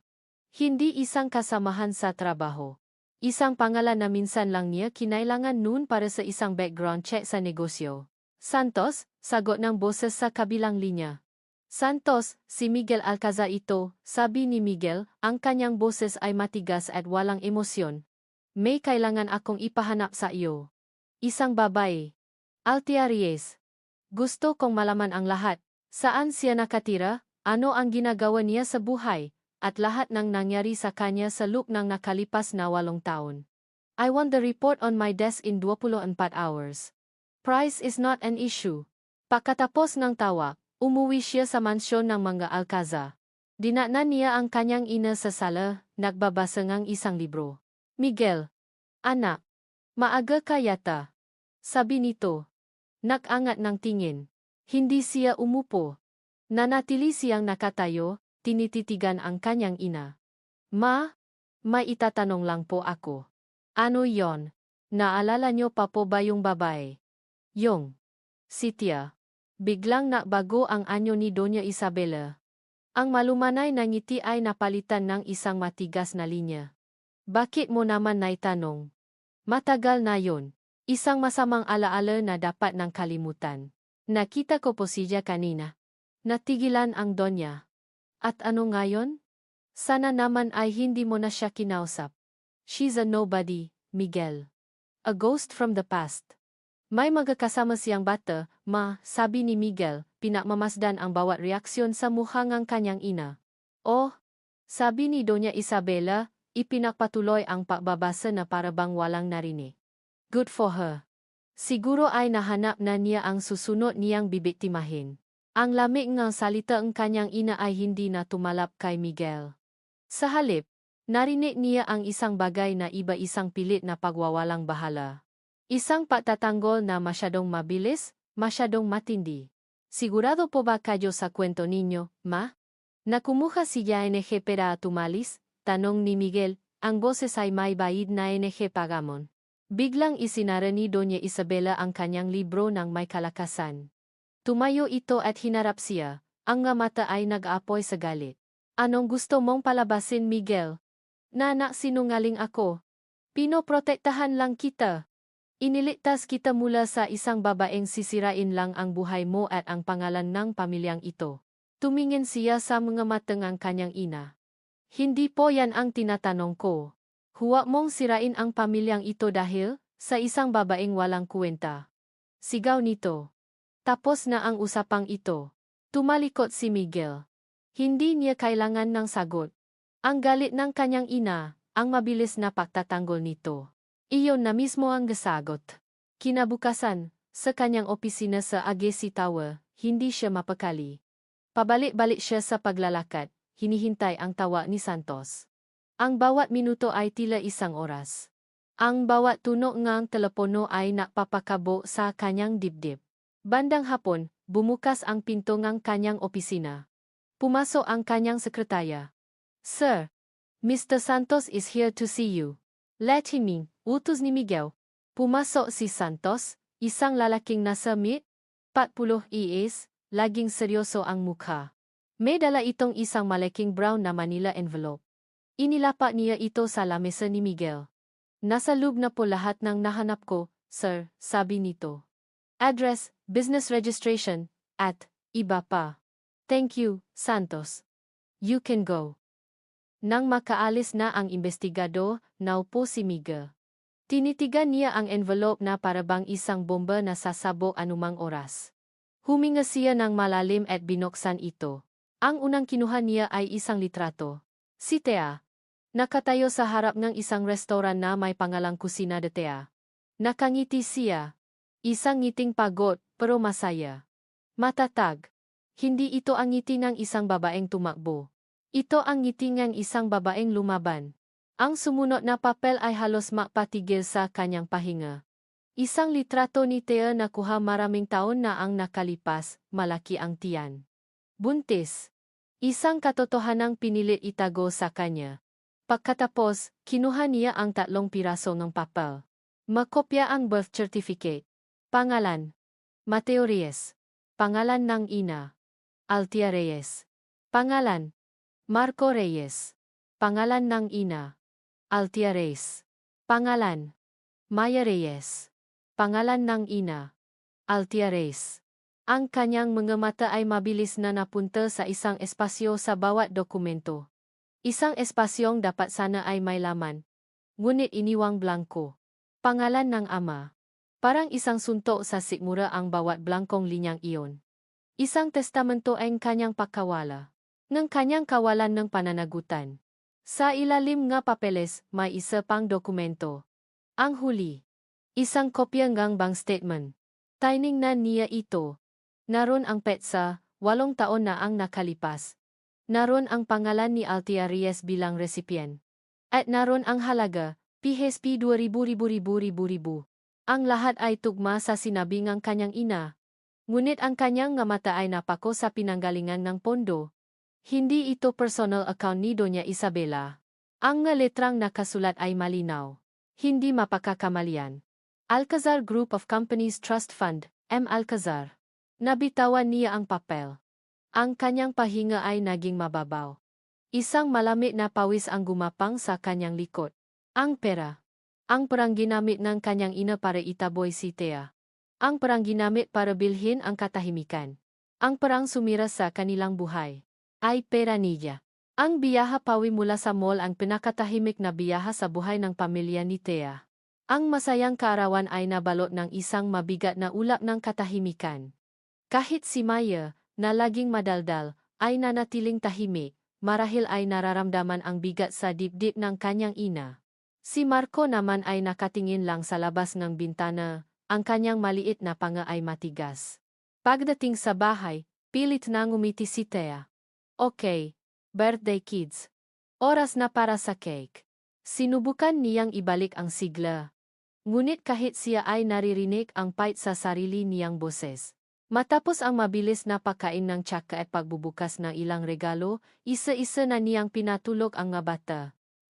Hindi isang kasamahan sa trabaho. Isang pangalan na minsan lang niya kinailangan noon para sa isang background check sa negosyo. Santos, sagot ng boses sa kabilang linya. Santos, si Miguel Alcazar ito, sabi ni Miguel, ang kanyang boses ay matigas at walang emosyon. May kailangan akong ipahanap sa iyo. Isang babae. Althea Reyes. Gusto kong malaman ang lahat. Saan siya nakatira, ano ang ginagawa niya sa buhay, at lahat ng nangyari sa kanya sa loob ng nakalipas na 8 taon. I want the report on my desk in 24 hours. Price is not an issue. Pagkatapos ng tawa, umuwi siya sa mansyon ng mga Alcazar. Dinatnan niya ang kanyang ina sa sala, nagbabasa ng isang libro. Miguel. Anak. Maaga ka yata. Sabi nito. Nag-angat ng tingin. Hindi siya umupo. Nanatili siyang nakatayo, tinititigan ang kanyang ina. Ma, may itatanong lang po ako. Ano yon? Naalala niyo pa po ba yung babae? Yung. Si Thea. Biglang nakbago ang anyo ni Doña Isabela. Ang malumanay na ngiti ay napalitan ng isang matigas na linya. Bakit mo naman naitanong? Matagal na yon. Isang masamang alaala na dapat nang kalimutan. Nakita ko po siya kanina. Natigilan ang Donya. At ano ngayon? Sana naman ay hindi mo na siya kinausap. She's a nobody, Miguel. A ghost from the past. May magkakasama siyang bata, sabi ni Miguel, pinakmamasdan ang bawat reaksyon sa mukha ng kanyang ina. Oh, sabi ni Doña Isabela, ipinakpatuloy ang pagbabasa na parabang walang narinig. Good for her. Siguro ay nahanap na niya ang susunod niyang bibiktimahin. Ang lamig ng salita ng kanyang ina ay hindi na tumalab kay Miguel. Sa halip, narinig niya ang isang bagay na iba-isang pilit na pagwawalang bahala. Isang pagtatanggol na masyadong mabilis, masyadong matindi. Sigurado po ba kayo sa kwento ninyo, ma? Nakumuha si NG para tumalis, tanong ni Miguel, ang boses ay may bayid na NG pagamon. Biglang isinara ni Doña Isabela ang kanyang libro ng may kalakasan. Tumayo ito at hinarap siya, ang nga mata ay nag-aapoy sa galit. Anong gusto mong palabasin, Miguel? Nanak, sinungaling ako. Pinoprotektahan lang kita. Iniligtas kita mula sa isang babaeng sisirain lang ang buhay mo at ang pangalan ng pamilyang ito. Tumingin siya sa mga matang ang kanyang ina. Hindi po yan ang tinatanong ko. Huwag mong sirain ang pamilyang ito dahil sa isang babaeng walang kwenta. Sigaw nito. Tapos na ang usapang ito. Tumalikot si Miguel. Hindi niya kailangan ng sagot. Ang galit ng kanyang ina, ang mabilis na pagtatanggol nito. Iyon na mismo ang gasagot. Kinabukasan, sa kanyang opisina sa Agassi Tower, hindi siya mapakali. Pabalik-balik siya sa paglalakad, hinihintay ang tawa ni Santos. Ang bawat minuto ay tila isang oras. Ang bawat tunog ng telepono ay napapakabo sa kanyang dibdib. Bandang hapon, bumukas ang pinto ng kanyang opisina. Pumasok ang kanyang sekretarya. Sir, Mr. Santos is here to see you. Let him in. Utos ni Miguel. Pumasok si Santos, isang lalaking nasa mid-40 years, laging seryoso ang mukha. May dala itong isang malaking brown na Manila envelope. Inilapat niya ito sa lamesa ni Miguel. Nasa loob na po lahat ng nahanap ko, sir, sabi nito. Address, business registration, at iba pa. Thank you, Santos. You can go. Nang makaalis na ang investigador, naupo si Miguel. Tinitigan niya ang envelope na parabang isang bomba na sasabog anumang oras. Huminga siya ng malalim at binuksan ito. Ang unang kinuha niya ay isang litrato. Si Thea. Nakatayo sa harap ng isang restoran na may pangalang Kusina de Thea. Nakangiti siya. Isang ngiting pagod, pero masaya. Matatag. Hindi ito ang ngiti ng isang babaeng tumakbo. Ito ang ngiti ng isang babaeng lumaban. Ang sumunod na papel ay halos mapatigil sa kanyang pahinga. Isang litrato ni Thea na kuha maraming taon na ang nakalipas, malaki ang tiyan. Buntis. Isang katotohanang pinilit itago sa kanya. Pagkatapos, kinuha niya ang 3 piraso ng papel. Makopya ang birth certificate. Pangalan. Mateo Reyes. Pangalan ng ina. Altia Reyes. Pangalan. Marco Reyes. Pangalan ng ina. Altia Reyes. Pangalan. Maya Reyes. Pangalan ng ina. Altia Reyes. Ang kanyang mga mata ay mabilis na napunta sa isang espasyo sa bawat dokumento. Isang espasyong dapat sana ay may laman. Ngunit iniwang blanko. Pangalan ng ama. Parang isang suntok sa sikmura ang bawat blankong linyang iyon. Isang testamento ang kanyang pagkawala. Ng kanyang kawalan ng pananagutan. Sa ilalim nga papeles, may isa pang dokumento. Ang huli. Isang kopya ng bank statement. Tiningnan niya ito. Naroon ang petsa, 8 taon na ang nakalipas. Naroon ang pangalan ni Altia Reyes bilang recipient. At naroon ang halaga, PHP 2,000. Ang lahat ay tugma sa sinabi ng kanyang ina. Ngunit ang kanyang nga mata ay napako sa pinanggalingan ng pondo. Hindi ito personal account ni Doña Isabela. Ang nga letrang nakasulat ay malinaw. Hindi mapakakamalian. Alcazar Group of Companies Trust Fund, M. Alcazar. Nabitawan niya ang papel. Ang kanyang pahinga ay naging mababaw. Isang malamig na pawis ang gumapang sa kanyang likod. Ang pera. Ang perang ginamit ng kanyang ina para itaboy si Thea. Ang perang ginamit para bilhin ang katahimikan. Ang perang sumira sa kanilang buhay. Ay pera niya. Ang biyaha pawi mula sa mall ang pinakatahimik na biyaha sa buhay ng pamilya ni Thea. Ang masayang kaarawan ay nabalot ng isang mabigat na ulap ng katahimikan. Kahit si Maya, na laging madaldal, ay nanatiling tahimik, marahil ay nararamdaman ang bigat sa dibdib ng kanyang ina. Si Marco naman ay nakatingin lang sa labas ng bintana, ang kanyang maliit na panga ay matigas. Pagdating sa bahay, pilit na ngumiti si Thea. Okay, birthday kids. Oras na para sa cake. Sinubukan niyang ibalik ang sigla. Ngunit kahit siya ay naririnig ang pait sa sarili niyang boses. Matapos ang mabilis na pagkain ng tsaka at pagbubukas ng ilang regalo, isa-isa na niyang pinatulog ang mga bata.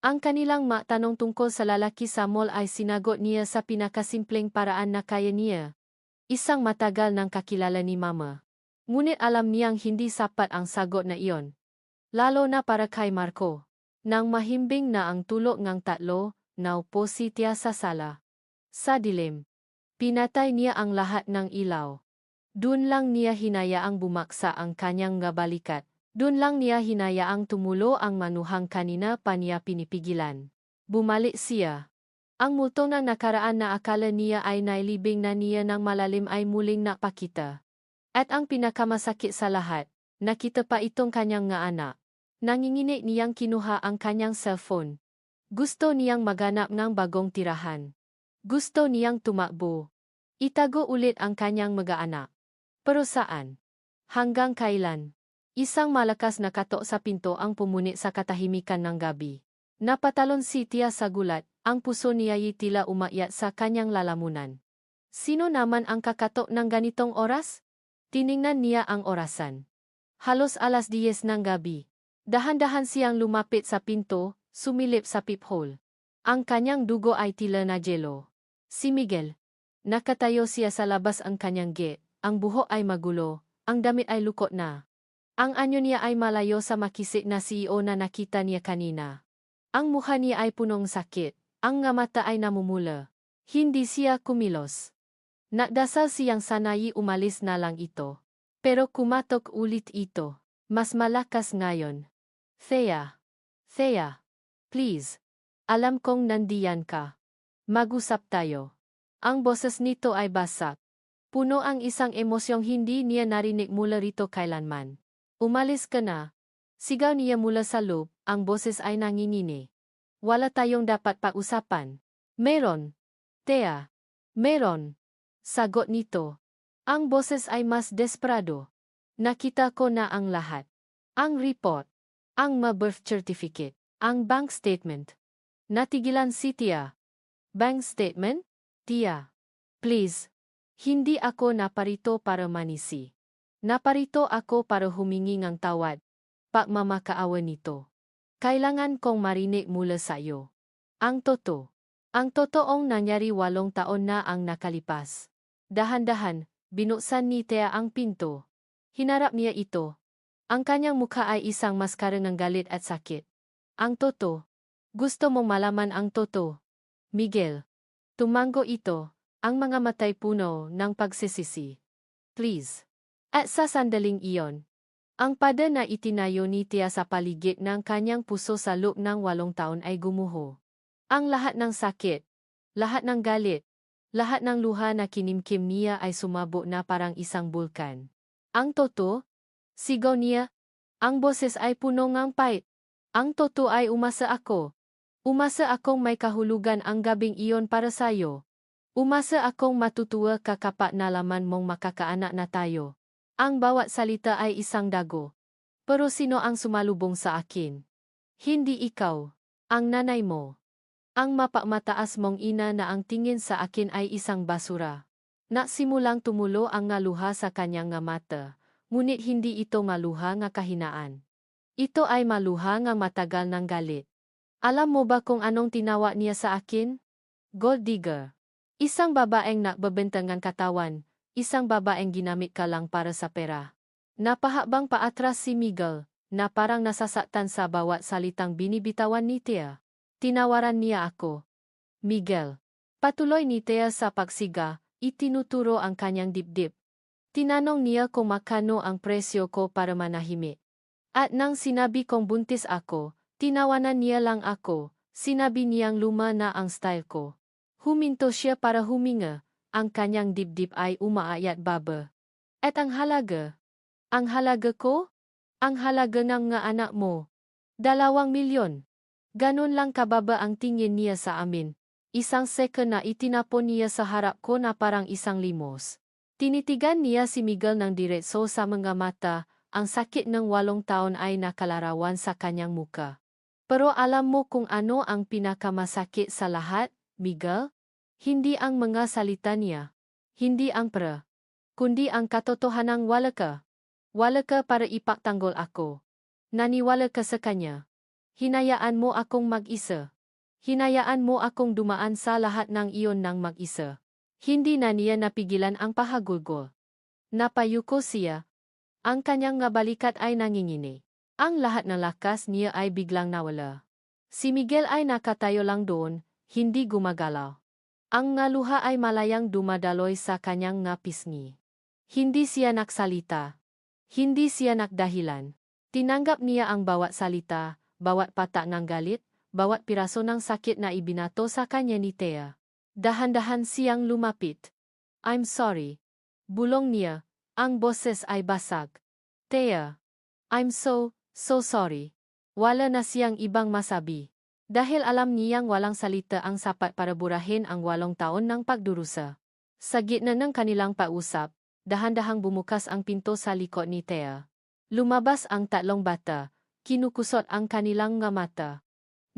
Ang kanilang matanong tungkol sa lalaki sa mall ay sinagot niya sa pinakasimpleng paraan na kaya niya. Isang matagal ng kakilala ni Mama. Ngunit alam niyang hindi sapat ang sagot na iyon. Lalo na para kay Marco. Nang mahimbing na ang tulog ng tatlo, naupo si Tia sa sala. Sa dilim, pinatay niya ang lahat ng ilaw. Doon lang niya hinayaang bumaksa ang kanyang ngabalikat. Doon lang niya hinayaang tumulo ang manuhang kanina pa niya pinipigilan. Bumalik siya. Ang multo ng nakaraan na akala niya ay nailibing na niya ng malalim ay muling napakita. At ang pinakamasakit sa lahat, nakita pa itong kanyang nga anak. Nanginginig niyang kinuha ang kanyang cellphone. Gusto niyang maganap ng bagong tirahan. Gusto niyang tumakbo. Itago ulit ang kanyang mag-aanak. Pero saan? Hanggang kailan? Isang malakas na katok sa pinto ang pumunit sa katahimikan ng gabi. Napatalon si Tia sa gulat, ang puso niya ay tila umakyat sa kanyang lalamunan. Sino naman ang kakatok ng ganitong oras? Tiningnan niya ang orasan. Halos alas 10 ng gabi. Dahan-dahan siyang lumapit sa pinto, sumilip sa peephole. Ang kanyang dugo ay tila na jelo. Si Miguel. Nakatayo siya sa labas ang kanyang gate, ang buhok ay magulo, ang damit ay lukot na. Ang anyo niya ay malayo sa makisik na CEO na nakita niya kanina. Ang mukha niya ay punong sakit, ang nga mata ay namumula. Hindi siya kumilos. Nagdasal siyang sanay umalis na lang ito. Pero kumatok ulit ito. Mas malakas ngayon. Thea. Thea. Please. Alam kong nandiyan ka. Mag-usap tayo. Ang boses nito ay basak. Puno ang isang emosyong hindi niya narinig mula rito kailanman. Umalis ka na. Sigaw niya mula sa loob, ang boses ay nangingini. Wala tayong dapat pag-usapan. Meron. Thea. Meron. Sagot nito. Ang boses ay mas desperado. Nakita ko na ang lahat. Ang report. Ang birth certificate. Ang bank statement. Natigilan si Tia. Bank statement? Tia. Please. Hindi ako naparito para manisi. Naparito ako para humingi ng tawad. Pagmamakaawa nito. Kailangan kong marinig mula sa iyo. Ang totoo. Ang totoong nangyari 8 taon na ang nakalipas. Dahan-dahan, binuksan ni Thea ang pinto. Hinarap niya ito. Ang kanyang mukha ay isang maskara ng galit at sakit. Ang totoo. Gusto mong malaman ang totoo. Miguel. Tumango ito, ang mga matay puno ng pagsisisi. Please. At sa sandaling iyon, ang pada na itinayo ni Tia sa paligid ng kanyang puso sa loob ng 8 taon ay gumuho. Ang lahat ng sakit, lahat ng galit, lahat ng luha na kinimkim niya ay sumabo na parang isang bulkan. Ang totoo? Sigaw niya. Ang boses ay puno ng pait. Ang totoo ay umasa ako. Umasa akong may kahulugan ang gabing iyon para sayo. Umasa akong matutuwa ka kapag nalaman mong makakaanak na tayo. Ang bawat salita ay isang dago. Pero sino ang sumalubong sa akin? Hindi ikaw. Ang nanay mo. Ang mapagmataas mong ina na ang tingin sa akin ay isang basura. Nasimulang tumulo ang ngaluha sa kanyang nga mata, ngunit hindi ito maluha nga kahinaan. Ito ay maluha nga matagal ng galit. Alam mo ba kung anong tinawa niya sa akin? Gold digger. Isang babaeng nagbebentang katawan, isang babaeng ginamit ka lang para sa pera. Napahabang paatras si Miguel, na parang nasasaktan sa bawat salitang binibitawan ni Tia. Tinawaran niya ako. Miguel. Patuloy ni Tia sa pagsiga, itinuturo ang kanyang dibdib. Tinanong niya kung makano ang presyo ko para manahimik. At nang sinabi kong buntis ako, tinawanan niya lang ako, sinabi niyang luma na ang style ko. Huminto siya para huminga, ang kanyang dibdib ay umaayat baba. At ang halaga? Ang halaga ko? Ang halaga ng nga anak mo. 2 milyon. Ganon lang kababa ang tingin niya sa amin. Isang second na itinapon niya sa harap ko na parang isang limos. Tinitigan niya si Miguel ng diretso sa mga mata, ang sakit ng 8 taon ay nakalarawan sa kanyang muka. Pero alam mo kung ano ang pinakamasakit sa lahat, Miguel? Hindi ang mga salita niya. Hindi ang kundi ang katotohanang wala ka. Wala ka para ipagtanggol ako. Naniwala ka sa kanya. Hinayaan mo akong mag-isa. Hinayaan mo akong dumaan sa lahat ng iyon ng mag-isa. Hindi na niya napigilan ang pahagulgol. Napayuko siya. Ang kanyang nga balikat ay nangingini. Ang lahat ng lakas niya ay biglang nawala. Si Miguel ay nakatayo lang doon, hindi gumagalaw. Ang nga luha ay malayang dumadaloy sa kanyang nga pisngi. Hindi siya naksalita. Hindi siya nakdahilan. Tinanggap niya ang bawat salita, bawat patak ng galit, bawat piraso ng sakit na ibinato sa kanya ni Thea. Dahan-dahan siyang lumapit. I'm sorry. Bulong niya. Ang boses ay basag. Thea. I'm so sorry. Wala na siyang ibang masabi. Dahil alam niyang walang salita ang sapat para burahin ang 8 taon ng pagdurusa. Sa gitna ng kanilang pausap, dahan-dahang bumukas ang pinto sa likod ni Thea. Lumabas ang 3 bata, kinukusot ang kanilang nga mata.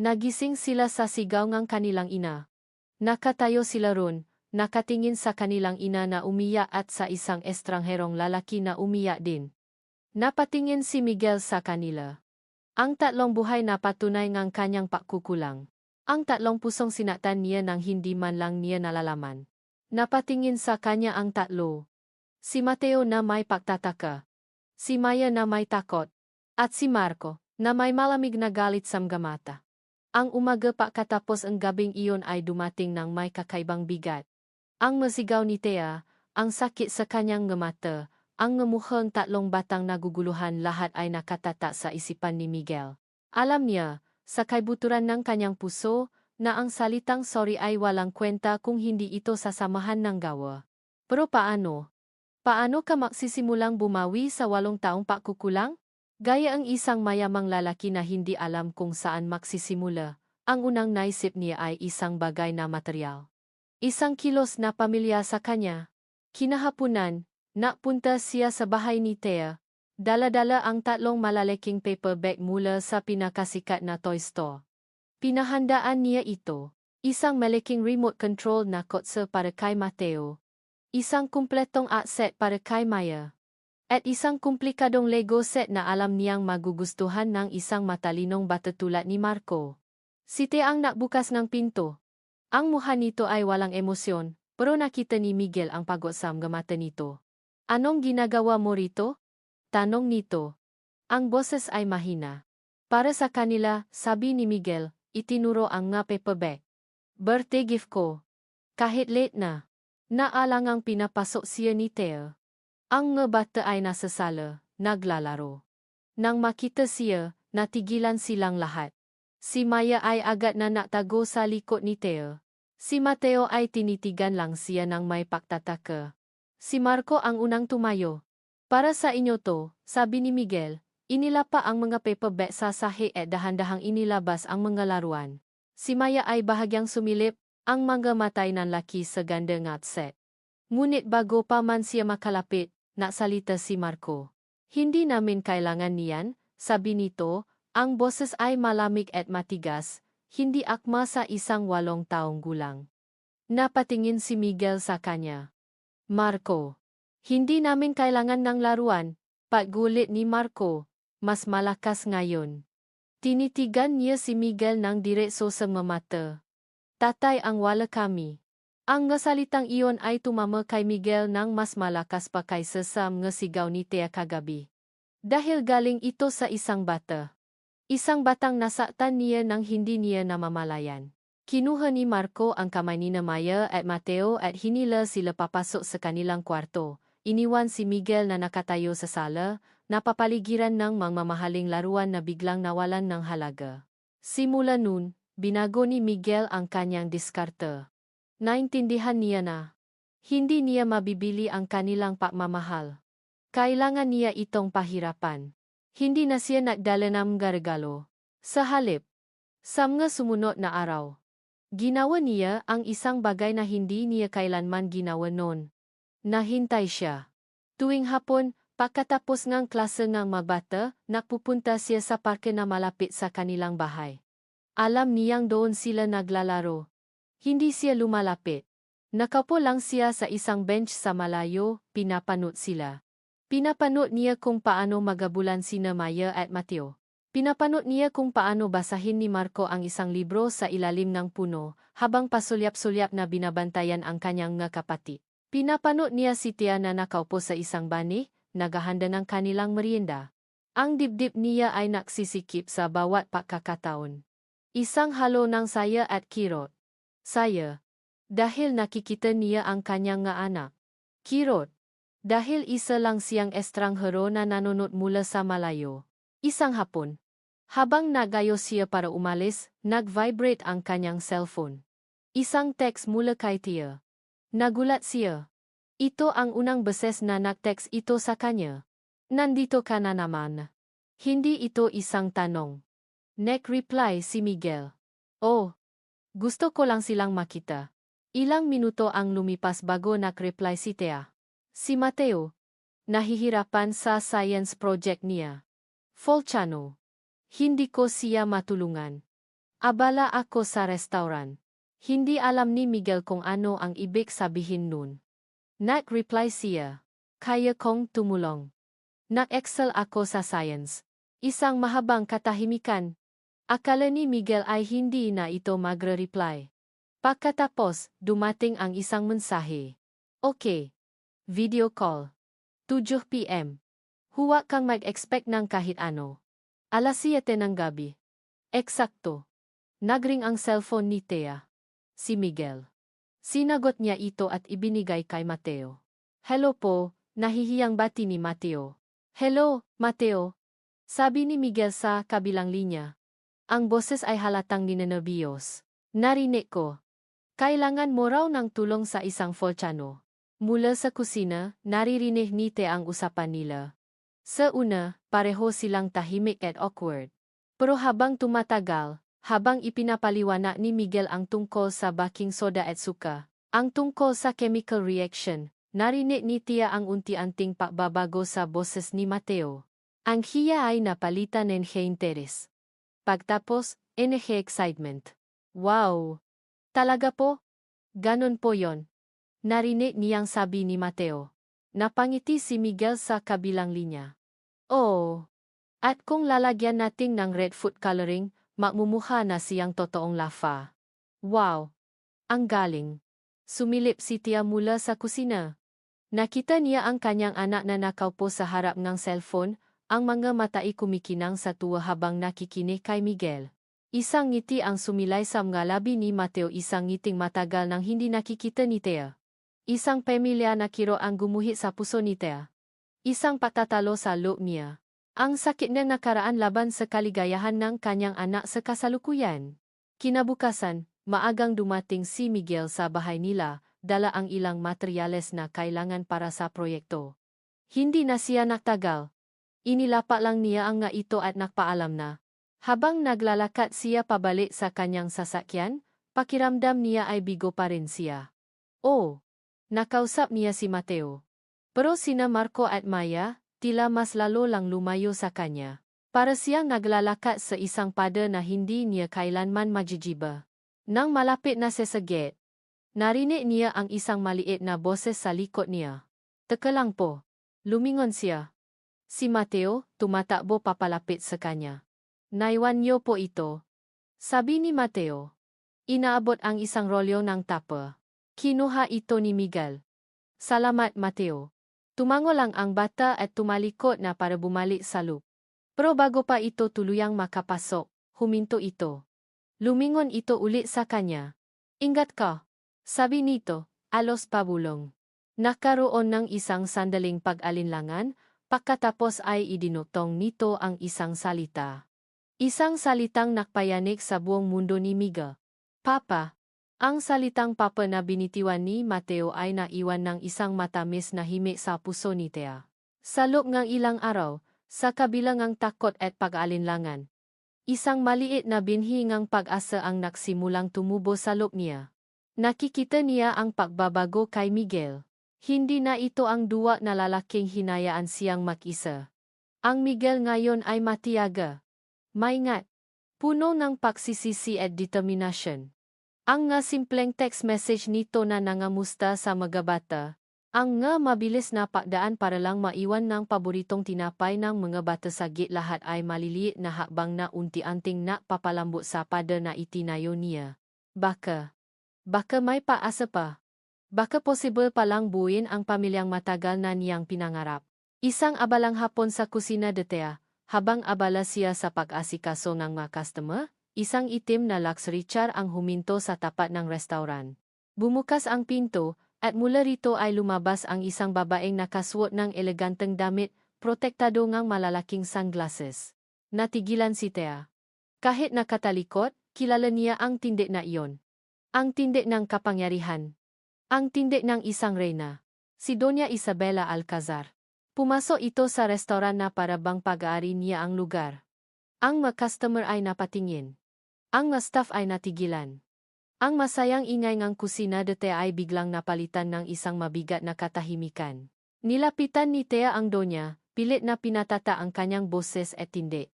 Nagising sila sa sigaw ng kanilang ina. Nakatayo sila ron, nakatingin sa kanilang ina na umiyak at sa isang estrangherong lalaki na umiyak din. Napatingin si Miguel sa kanila. Ang 3 buhay na patunay ng kanyang pagkukulang. Ang 3 pusong sinaktan niya nang hindi man lang niya nalalaman. Napatingin sa kanya ang 3. Si Mateo na may pagtataka. Si Maya na may takot. At si Marco, na may malamig na galit sa mga mata. Ang umaga pa katapos ang gabing iyon ay dumating ng may kakaibang bigat. Ang masigaw ni Thea, ang sakit sa kanyang nga mata, ang ngamukhang 3 batang naguguluhan lahat ay nakatata sa isipan ni Miguel. Alam niya, sa kaibuturan ng kanyang puso, na ang salitang sorry ay walang kwenta kung hindi ito sasamahan ng gawa. Pero paano? Paano ka magsisimulang bumawi sa 8 taong pagkukulang? Gaya ang isang mayamang lalaki na hindi alam kung saan magsisimula, ang unang naisip niya ay isang bagay na material. Isang kilos na pamilya sa kanya. Kinahapunan, napunta siya sa bahay ni Thea. Dala-dala ang 3 malalaking paper bag mula sa pinakasikat na toy store. Pinahandaan niya ito. Isang malaking remote control na kotse para kay Mateo. Isang kumpletong art set para kay Maya. At isang komplikadong Lego set na alam niyang magugustuhan ng isang matalinong bata tulad ni Marco. Si Thea ang nakbukas ng pinto. Ang mukha nito ay walang emosyon, pero nakita ni Miguel ang pagod sa mga mata nito. Anong ginagawa mo rito? Tanong nito. Ang boses ay mahina. Para sa kanila, sabi ni Miguel, itinuro ang nga paper bag. Birthday gift ko. Kahit late na. Naalangang pinapasok siya ni Thea. Ang nga bata ay nasa sala, naglalaro. Nang makita siya, natigilan silang lahat. Si Maya ay agad na naktago sa likod ni Thea. Si Mateo ay tinitigan lang siya ng may pagtataka. Si Marco ang unang tumayo. Para sa inyo to, sabi ni Miguel, inilapa ang mga paper bag sa sahi at dahan-dahang inilabas ang mga laruan. Si Maya ay bahagyang sumilip, ang mga matay ng laki sa ganda ng set. Ngunit bago pa man siya makalapit, nasalita si Marco. Hindi namin kailangan niyan, sabi nito, ang boses ay malamig at matigas, hindi akma sa isang 8 taong gulang. Napatingin si Miguel sa kanya. Marco. Hindi namin kailangan ng laruan, paggulit ni Marco, mas malakas ngayon. Tinitigan niya si Miguel ng diretso sa mata. Tatay ang wala kami. Ang salitang iyon ay tumama kay Miguel ng mas malakas pa kaysa sa mga sigaw ni Thea kagabi. Dahil galing ito sa isang bata. Isang batang nasaktan niya nang hindi niya namamalayan. Kinuha ni Marco ang kamay ni Maya at Mateo at hinila sila papasok sa kanilang kwarto. Iniwan si Miguel na nakatayo sa sala, napapaligiran ng mamahaling laruan na biglang nawalan ng halaga. Simula nun, binago ni Miguel ang kanyang diskarte. Naintindihan niya na hindi niya mabibili ang kanilang pagmamahal. Kailangan niya itong pahirapan. Hindi na siya nagdala ng regalo. Sa halip, sa mga sumunod na araw, ginawa niya ang isang bagay na hindi niya kailanman ginawa noon. Nahintay siya. Tuwing hapon, pagkatapos ng klase ng magbata, nagpupunta siya sa parke na malapit sa kanilang bahay. Alam niyang doon sila naglalaro. Hindi siya lumalapit. Nakaupo lang siya sa isang bench sa malayo, pinapanood sila. Pinapanood niya kung paano magabulan sina Maya at Mateo. Pinapanood niya kung paano basahin ni Marco ang isang libro sa ilalim ng puno, habang pasulyap-sulyap na binabantayan ang kanyang mga kapatid. Pinapanood niya si Tia na nakaupo sa isang bani, naghahanda ng kanilang merienda. Ang dibdib niya ay naksisikip sa bawat pagkakataon. Isang halo ng saya at kirot. Saya. Dahil nakikita niya ang kanyang nga anak. Kirot. Dahil isa lang siyang estranghero na nanonood mula sa malayo. Isang hapon. Habang nagayos siya para umalis, nag-vibrate ang kanyang cellphone. Isang text mula kay Tia. Nagulat siya. Ito ang unang beses na nag-text ito sa kanya. Nandito ka na naman. Hindi ito isang tanong. Nag-reply si Miguel. Oh, gusto ko lang silang makita. Ilang minuto ang lumipas bago nag-reply si Tia. Si Mateo. Nahihirapan sa science project niya. Volcano. Hindi ko siya matulungan. Abala ako sa restaurant. Hindi alam ni Miguel kung ano ang ibig sabihin nun. Nag-reply siya. Kaya kong tumulong. Nag-excel ako sa science. Isang mahabang katahimikan. Akala ni Miguel ay hindi na ito magre-reply. Pagkatapos, dumating ang isang mensahe. Okay. Video call. 7 p.m. Huwag kang mag-expect ng kahit ano. Alas 7 ng gabi. Eksakto. Nagring ang cellphone ni Tia. Si Miguel. Sinagot niya ito at ibinigay kay Mateo. Hello po, nahihiyang bati ni Mateo. Hello, Mateo. Sabi ni Miguel sa kabilang linya. Ang boses ay halatang ninenerbiyos. Narinig ko. Kailangan mo raw ng tulong sa isang volcano. Mula sa kusina, naririnig ni Tia ang usapan nila. Sa una, pareho silang tahimik at awkward. Pero habang tumatagal, habang ipinapaliwanag ni Miguel ang tungkol sa baking soda at suka, ang tungkol sa chemical reaction, narinig ni Tia ang unti-unting pagbabago sa boses ni Mateo. Ang hiya ay napalitan ng interes. Pagtapos, excitement. Wow! Talaga po? Ganon po yon. Narinig niyang sabi ni Mateo. Napangiti si Miguel sa kabilang linya. Oh! At kung lalagyan natin ng red food coloring, magmumukha na siyang totoong lafa. Wow! Ang galing! Sumilip si Tia mula sa kusina. Nakita niya ang kanyang anak na nakaupo sa harap ng cellphone, ang mga mata ay kumikinang sa tuwa habang nakikinig kay Miguel. Isang ngiti ang sumilay sa mga labi ni Mateo, isang ngiting matagal nang hindi nakikita ni Tia. Isang pamilya na kiro ang gumuhit sa puso ni Tia. Isang patatalo sa loob niya. Ang sakit na nakaraan laban sa kaligayahan ng kanyang anak sa kasalukuyan. Kinabukasan, maagang dumating si Miguel sa bahay nila, dala ang ilang materyales na kailangan para sa proyekto. Hindi na siya nagtagal. Inilapa lang niya ang nga ito at nagpaalam na. Habang naglalakad siya pabalik sa kanyang sasakyan, pakiramdam niya ay bigo pa rin siya. Oh! Nakausap niya si Mateo. Pero sina Marco at Maya, tila mas lalo lang lumayo sa kanya. Para siyang naglalakad sa isang pada na hindi niya kailanman majijiba. Nang malapit na sa gate, narinig niya ang isang maliit na boses sa likod niya. Teka lang po. Lumingon siya. Si Mateo, tumatakbo papalapit sa kanya. Naiwan niyo po ito. Sabi ni Mateo. Inaabot ang isang rolyo ng tapa. Kinuha ito ni Miguel. Salamat, Mateo. Tumango lang ang bata at tumalikod na para bumalik sa loop. Pero bago pa ito tuluyang makapasok, huminto ito. Lumingon ito ulit sa kanya. Ingat ka. Sabi nito, alos pabulong. Nakaroon ng isang sandaling pag-alinlangan, pagkatapos ay idinutong nito ang isang salita. Isang salitang nakpayanig sa buong mundo ni Miguel. Papa. Ang salitang papa na binitiwan ni Mateo ay naiwan ng isang matamis na himik sa puso ni Thea. Sa loob ng ilang araw, sa kabilang ng takot at pag-alinlangan, isang maliit na binhi ng pag-asa ang nagsimulang tumubo sa loob niya. Nakikita niya ang pagbabago kay Miguel. Hindi na ito ang duwa na lalaking hinayaan siyang mag-isa. Ang Miguel ngayon ay matiyaga, maingat, puno ng pagsisisi at determinasyon. Ang nga simpleng text message nito na nangamusta sa mga bata, ang nga mabilis na pakdaan para lang maiwan ng paboritong tinapay ng mga bata sa lahat ay maliliit na hakbang na unti-unting napapalambot sa pada na itinayo niya. Baka may paasa pa. Baka possible palang buuin ang pamilyang matagal na niyang pinangarap. Isang abalang hapon sa kusina de Thea, habang abala siya sa pag-asikaso ng mga customer, isang itim na luxury car ang huminto sa tapat ng restauran. Bumukas ang pinto, at mula rito ay lumabas ang isang babaeng nakasuot ng eleganteng damit, protektado ng malalaking sunglasses. Natigilan si Thea. Kahit nakatalikot, kilala niya ang tindig na iyon. Ang tindig ng kapangyarihan. Ang tindig ng isang reyna. Si Doña Isabela Alcazar. Pumasok ito sa restoran na para bang pag-aari niya ang lugar. Ang mga customer ay napatingin. Ang mga staff ay natigilan. Ang masayang ingay ng kusina de Thea ay biglang napalitan ng isang mabigat na katahimikan. Nilapitan ni Thea ang Donya, pilit na pinatata ang kanyang boses at tindi.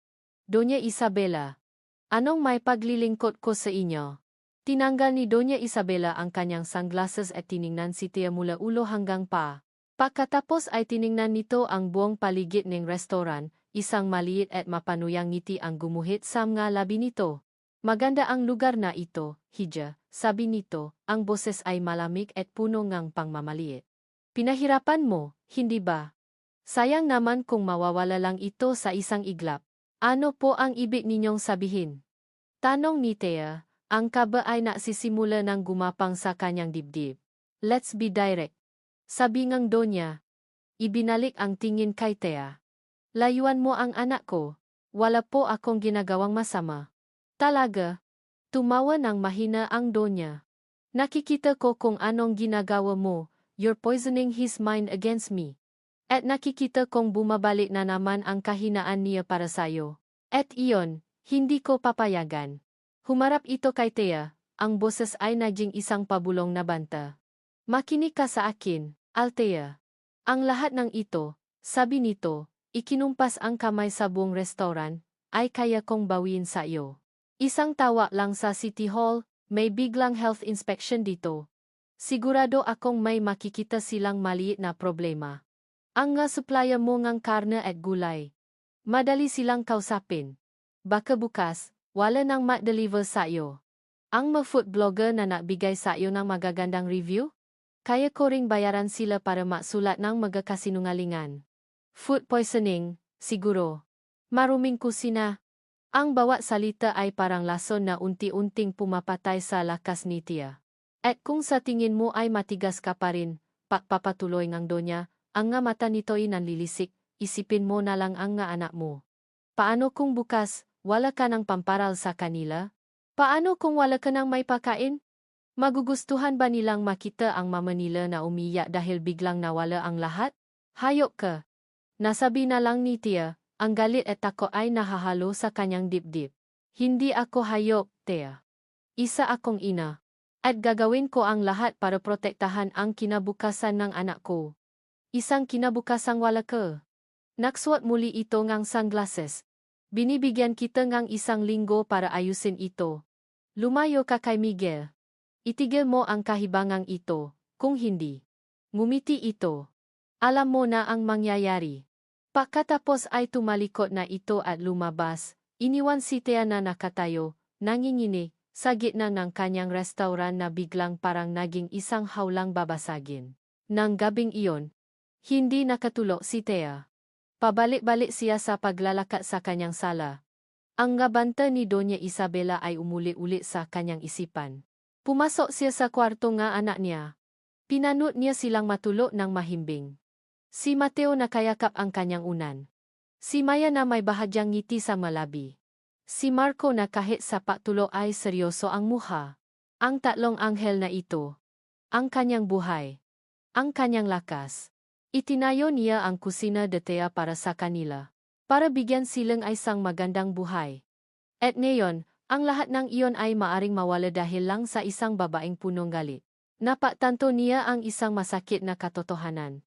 Doña Isabela, anong may paglilingkod ko sa inyo? Tinanggal ni Doña Isabela ang kanyang sunglasses at tiningnan si Thea mula ulo hanggang paa. Pagkatapos ay tiningnan nito ang buong paligid ng restoran, isang maliit at mapanuyang ngiti ang gumuhit sa mga labi nito. Maganda ang lugar na ito, Hija, sabi nito, ang boses ay malamig at puno ng pangmamaliit. Pinahirapan mo, hindi ba? Sayang naman kung mawawala lang ito sa isang iglap. Ano po ang ibig ninyong sabihin? Tanong ni Thea, ang kaba ay nagsisimula ng gumapang sa kanyang dibdib. Let's be direct. Sabi ng Donya. Ibinalik ang tingin kay Thea. Layuan mo ang anak ko. Wala po akong ginagawang masama. Talaga? Tumawa ng mahina ang Donya. Nakikita ko kung anong ginagawa mo, you're poisoning his mind against me. At nakikita kong bumabalik na naman ang kahinaan niya para sayo. At iyon, hindi ko papayagan. Humarap ito kay Thea, ang boses ay naging isang pabulong na banta. Makinig ka sa akin, Althea. Ang lahat ng ito, sabi nito, ikinumpas ang kamay sa buong restoran, ay kaya kong bawiin sa iyo. Isang tawa lang sa City Hall, may biglang health inspection dito. Sigurado akong may makikita silang maliit na problema. Ang nga supplier mo ngang karne at gulay. Madali silang kausapin. Baka bukas, wala nang ma-deliver sa iyo. Ang mga food blogger na nagbigay sa iyo ng magagandang review? Kaya ko ring bayaran sila para maksulat ng mga kasinungalingan. Food poisoning, siguro. Maruming kusina. Ang bawat salita ay parang lason na unti-unting pumapatay sa lakas ni Thea. At kung sa tingin mo ay matigas ka pa rin, pagpapatuloy ng Donya, ang nga mata nito'y nanlilisik, isipin mo na lang ang nga anak mo. Paano kung bukas, wala ka ng pamparal sa kanila? Paano kung wala ka ng may pakain? Magugustuhan ba nilang makita ang mama nila na umiyak dahil biglang nawala ang lahat? Hayop ka. Nasabi na lang ni Thea, ang galit at takot ay nahahalo sa kanyang dibdib. Hindi ako hayop, Thea. Isa akong ina. At gagawin ko ang lahat para protektahan ang kinabukasan ng anak ko. Isang kinabukasang wala ka. Naksuot muli ito ngang sunglasses. Binibigyan kita ngang isang linggo para ayusin ito. Lumayo ka kay Miguel. Itigil mo ang kahibangang ito, kung hindi. Ngumiti ito. Alam mo na ang mangyayari. Pagkatapos ay tumalikod na ito at lumabas, iniwan si Thea na nakatayo, nanginginig, sa gitna ng kanyang restauran na biglang parang naging isang hawlang babasagin. Nang gabing iyon, hindi nakatulog si Thea. Pabalik-balik siya sa paglalakad sa kanyang sala. Ang ngabanta ni Doña Isabela ay umuli-uli sa kanyang isipan. Pumasok siya sa kwarto nga anak niya. Pinanut niya silang matulog ng mahimbing. Si Mateo nakayakap ang kanyang unan. Si Maya na may bahagyang ngiti sa malabi. Si Marco na kahit sa pagtulog ay seryoso ang mukha. Ang tatlong anghel na ito, ang kanyang buhay, ang kanyang lakas. Itinayo niya ang kusina de Thea para sa kanila, para bigyan silang isang magandang buhay. At ngayon, ang lahat ng iyon ay maaring mawala dahil lang sa isang babaeng punong galit. Napatanto niya ang isang masakit na katotohanan.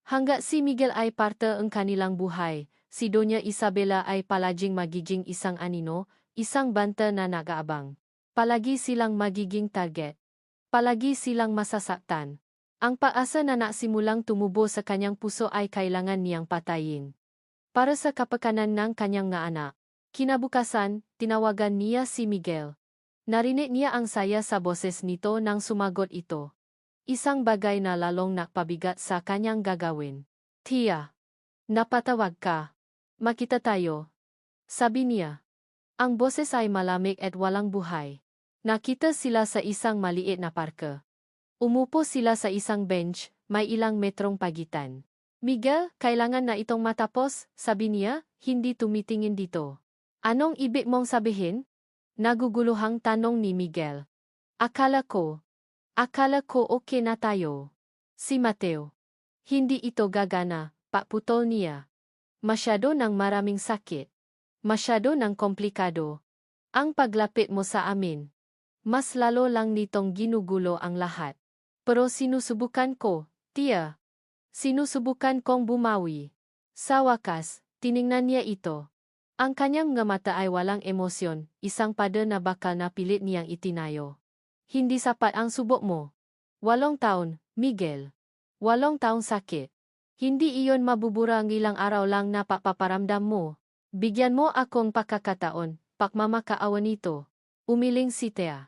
Hanggat si Miguel ay parte ng kanilang buhay, si Doña Isabela ay palaging magiging isang anino, isang banta na nag-aabang. Palagi silang magiging target. Palagi silang masasaktan. Ang paasa na nasimulang tumubo sa kanyang puso ay kailangan niyang patayin. Para sa kapakanan ng kanyang nga anak. Kinabukasan, tinawagan niya si Miguel. Narinig niya ang saya sa boses nito nang sumagot ito. Isang bagay na lalong nakpabigat sa kanyang gagawin. Tia, napatawag ka. Makita tayo. Sabi niya. Ang boses ay malamig at walang buhay. Nakita sila sa isang maliit na parke. Umupo sila sa isang bench, may ilang metrong pagitan. Miguel, kailangan na itong matapos, sabi niya, hindi tumitingin dito. Anong ibig mong sabihin? Naguguluhang tanong ni Miguel. Akala ko okay na tayo. Si Mateo. Hindi ito gagana, paputol niya. Masyado ng maraming sakit. Masyado ng komplikado. Ang paglapit mo sa amin. Mas lalo lang nitong ginugulo ang lahat. Pero sinusubukan ko, tia. Sinusubukan kong bumawi. Sa wakas, tiningnan niya ito. Ang kanyang mga mata ay walang emosyon, isang pader na bakal na pilit niyang itinayo. Hindi sapat ang subok mo. 8 taon, Miguel. 8 taong sakit. Hindi iyon mabubura ang ilang araw lang na papaparamdam mo. Bigyan mo akong pakakataon, pakmamakaawa nito. Umiling si Thea.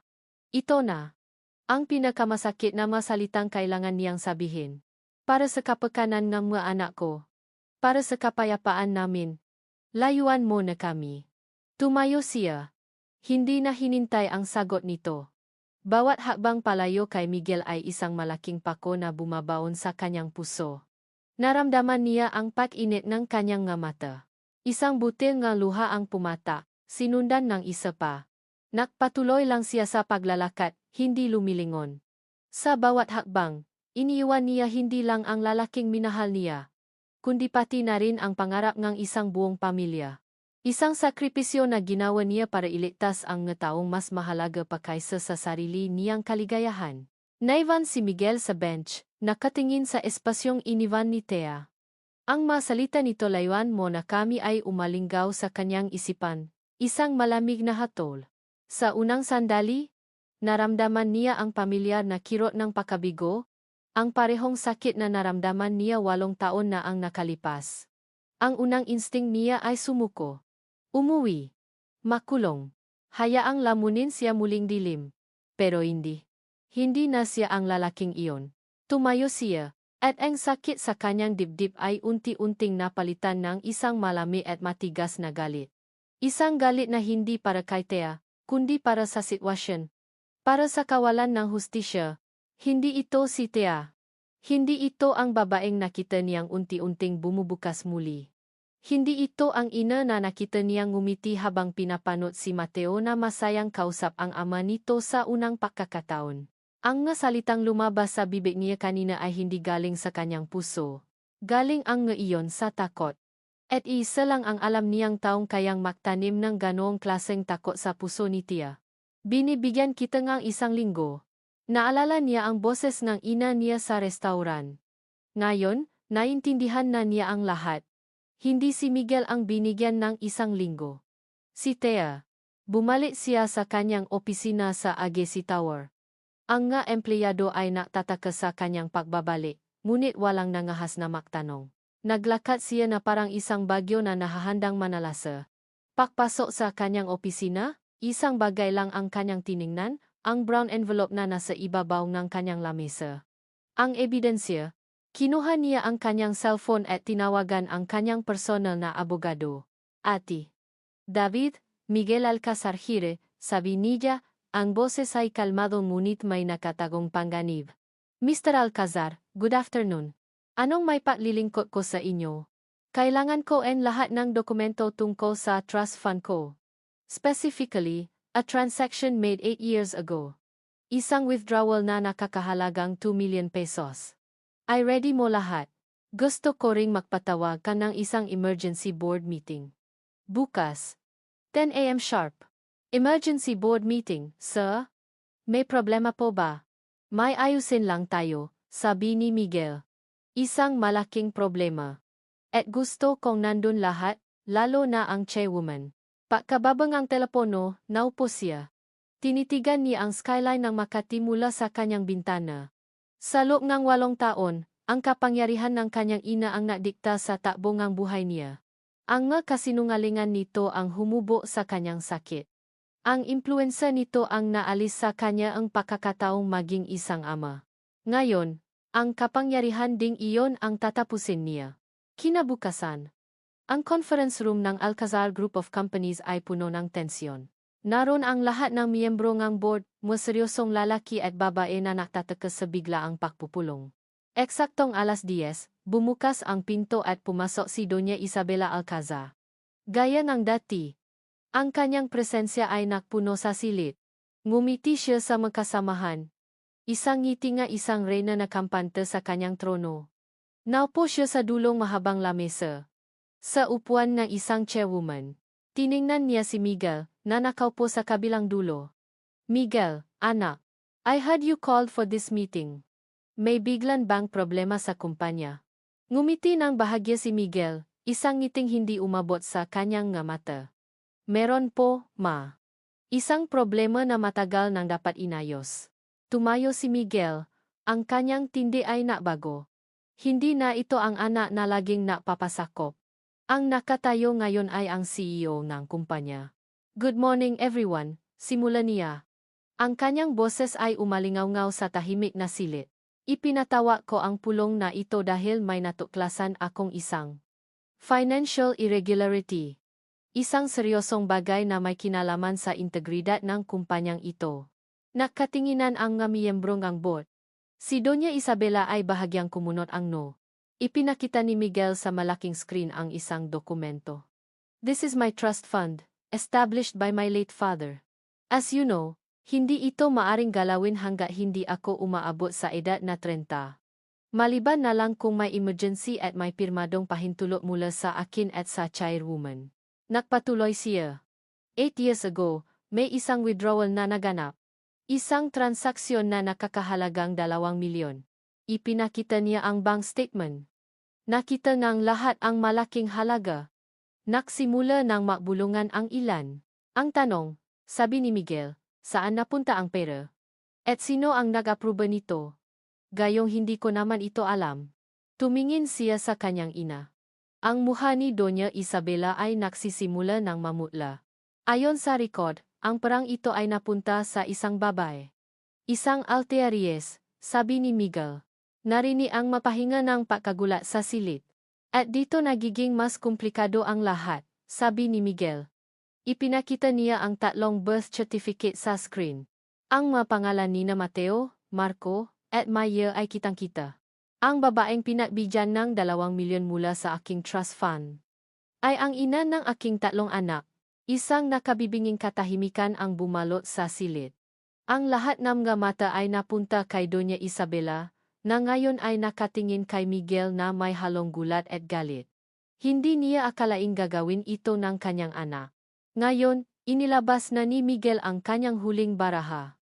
Ito na. Ang pinakamasakit na masalitang kailangan niyang sabihin. Para sa kapakanan ng mga anak ko. Para sa kapayapaan namin. Layuan mo na kami. Tumayo siya. Hindi na hinintay ang sagot nito. Bawat hakbang palayo kay Miguel ay isang malaking pako na bumabaon sa kanyang puso. Naramdaman niya ang pag-init ng kanyang nga mata. Isang butil nga luha ang pumata, sinundan ng isa pa. Nakpatuloy lang siya sa paglalakad, hindi lumilingon. Sa bawat hakbang, iniiwan niya hindi lang ang lalaking minahal niya, kundi pati na rin ang pangarap ng isang buong pamilya. Isang sakripisyo na ginawa niya para iligtas ang taong mas mahalaga pa kaysa sa sarili niyang kaligayahan. Naiwan si Miguel sa bench, nakatingin sa espasyong iniwan ni Thea. Ang masalita nito, layuan mo na kami, ay umalinggaw sa kanyang isipan, isang malamig na hatol. Sa unang sandali, naramdaman niya ang pamilyar na kirot ng pakabigo, ang parehong sakit na naramdaman niya 8 taon na ang nakalipas. Ang unang instinct niya ay sumuko. Umuwi. Makulong. Hayaang lamunin siya muling dilim. Pero hindi. Hindi na siya ang lalaking iyon. Tumayo siya, at ang sakit sa kanyang dibdib ay unti-unting napalitan ng isang malamig at matigas na galit. Isang galit na hindi para kay Thea, kundi para sa sitwasyon. Para sa kawalan ng hustisya. Hindi ito si Thea. Hindi ito ang babaeng nakita niyang unti-unting bumubukas muli. Hindi ito ang ina na nakita niyang ngumiti habang pinapanot si Mateo na masayang kausap ang ama nito sa unang pagkakataon. Ang nga salitang lumabas sa bibig niya kanina ay hindi galing sa kanyang puso. Galing ang nga iyon sa takot. At isa lang ang alam niyang taong kayang magtanim ng ganoong klaseng takot sa puso ni Tia. Binibigyan kita ng isang linggo. Naalala niya ang boses ng ina niya sa restauran. Ngayon, naintindihan na niya ang lahat. Hindi si Miguel ang binigyan ng isang linggo. Si Thea. Bumalik siya sa kanyang opisina sa Agassi Tower. Ang nga empleyado ay naktataka sa kanyang pagbabalik, ngunit walang nangahas na magtanong. Naglakad siya na parang isang bagyo na nahahandang manalasa. Pagpasok sa kanyang opisina, isang bagay lang ang kanyang tiningnan, ang brown envelope na nasa ibabaw ng kanyang lamesa. Ang ebidensya, kinuha niya ang kanyang cellphone at tinawagan ang kanyang personal na abogado. Ati. David, Miguel Alcázar Gire, sabi niya, ang boses ay kalmado ngunit may nakatagong panganib. Mr. Alcázar, good afternoon. Anong may paglilingkod ko sa inyo? Kailangan ko en lahat ng dokumento tungkol sa trust fund ko. Specifically, a transaction made 8 years ago. Isang withdrawal na nakakahalagang 2 million pesos. Ay ready mo lahat. Gusto ko ring magpatawag ka ng isang emergency board meeting. Bukas, 10 a.m. sharp. Emergency board meeting, sir? May problema po ba? May ayusin lang tayo, sabi ni Miguel. Isang malaking problema. At gusto kong nandun lahat, lalo na ang chairwoman. Pagkababang ang telepono, naupo siya. Tinitigan niya ang skyline ng Makati mula sa kanyang bintana. Sa loob ng 8 taon, ang kapangyarihan ng kanyang ina ang nadikta sa takbo ng buhay niya. Ang kasinungalingan nito ang humubo sa kanyang sakit. Ang impluensa nito ang naalis sa kanya ang pagkakataong maging isang ama. Ngayon, ang kapangyarihan ding iyon ang tatapusin niya. Kinabukasan, ang conference room ng Alcazar Group of Companies ay puno ng tensyon. Naroon ang lahat ng miyembro ng board, seryosong lalaki at babae na nagtataka sa biglaang pagpupulong. Eksaktong alas 10, bumukas ang pinto at pumasok si Doña Isabela Alcazar. Gaya ng dati, ang kanyang presensya ay nakpuno sa silid. Ngumiti siya sa magkasamahan. Isang ngiti nga isang reyna na kampante sa kanyang trono. Naupo siya sa dulong mahabang lamesa. Sa upuan ng isang chairwoman. Tiningnan niya si Miguel, na nakaupo sa kabilang dulo. Miguel, anak. I heard you called for this meeting. May biglan bang problema sa kumpanya? Ngumiti ng bahagya si Miguel, isang ngiting hindi umabot sa kanyang nga mata. Meron po, ma. Isang problema na matagal nang dapat inayos. Tumayo si Miguel, ang kanyang tindi ay nabago. Hindi na ito ang anak na laging napapasakop. Ang nakatayo ngayon ay ang CEO ng kumpanya. Good morning everyone, simula niya. Ang kanyang boses ay umalingaw-ngaw sa tahimik na silid. Ipinatawa ko ang pulong na ito dahil may natuklasan akong isang financial irregularity. Isang seryosong bagay na may kinalaman sa integridad ng kumpanyang ito. Nakatinginan ang mga miyembro ng board. Si Doña Isabela ay bahagyang kumunot ang no. Ipinakita ni Miguel sa malaking screen ang isang dokumento. This is my trust fund, established by my late father. As you know, hindi ito maaring galawin hanggat hindi ako umaabot sa edad na 30. Maliban na lang kung may emergency at may pirmadong pahintulot mula sa akin at sa chairwoman. Nagpatuloy siya. 8 years ago, may isang withdrawal na naganap. Isang transaksyon na nakakahalagang 2 milyon. Ipinakita niya ang bank statement. Nakita ng lahat ang malaking halaga. Nagsimula ng makbulungan ang ilan. Ang tanong, sabi ni Miguel, saan napunta ang pera? At sino ang nag-aproba nito? Gayong hindi ko naman ito alam. Tumingin siya sa kanyang ina. Ang mukha ni Doña Isabela ay nagsisimula ng mamutla. Ayon sa record, ang perang ito ay napunta sa isang babae. Isang Altiaries, sabi ni Miguel. Narinig ang mapahinga ng pagkagulat sa silid. At dito nagiging mas komplikado ang lahat, sabi ni Miguel. Ipinakita niya ang 3 birth certificate sa screen. Ang mga pangalan ni Mateo, Marco, at Maya ay kitang-kita. Ang babaeng pinagbigyan ng 2 milyon mula sa aking trust fund ay ang ina ng aking 3 anak. Isang nakabibinging katahimikan ang bumalot sa silid. Ang lahat ng mga mata ay napunta kay Doña Isabela, na ngayon ay nakatingin kay Miguel na may halong gulat at galit. Hindi niya akalaing gagawin ito ng kanyang anak. Ngayon, inilabas na ni Miguel ang kanyang huling baraha.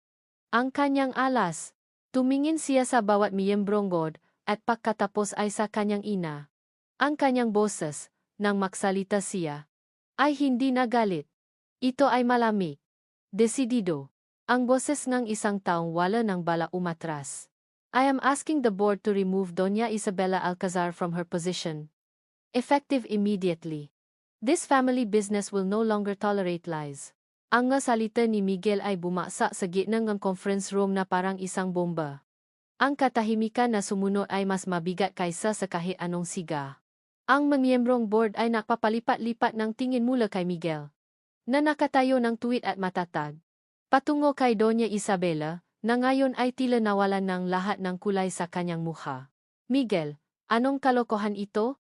Ang kanyang alas. Tumingin siya sa bawat miyembrong board, at pagkatapos ay sa kanyang ina. Ang kanyang boses, nang magsalita siya, ay hindi nagalit. Ito ay malamig. Desidido. Ang boses ng isang taong wala ng bala umatras. I am asking the board to remove Doña Isabela Alcazar from her position. Effective immediately. This family business will no longer tolerate lies. Ang nga salita ni Miguel ay bumagsak sa gitna ng conference room na parang isang bomba. Ang katahimikan na sumunod ay mas mabigat kaysa sa kahit anong siga. Ang miyembrong board ay nakpapalipat-lipat ng tingin mula kay Miguel, na nakatayo ng tuwid at matatag, patungo kay Doña Isabela, na ngayon ay tila nawalan ng lahat ng kulay sa kanyang mukha. Miguel, anong kalokohan ito?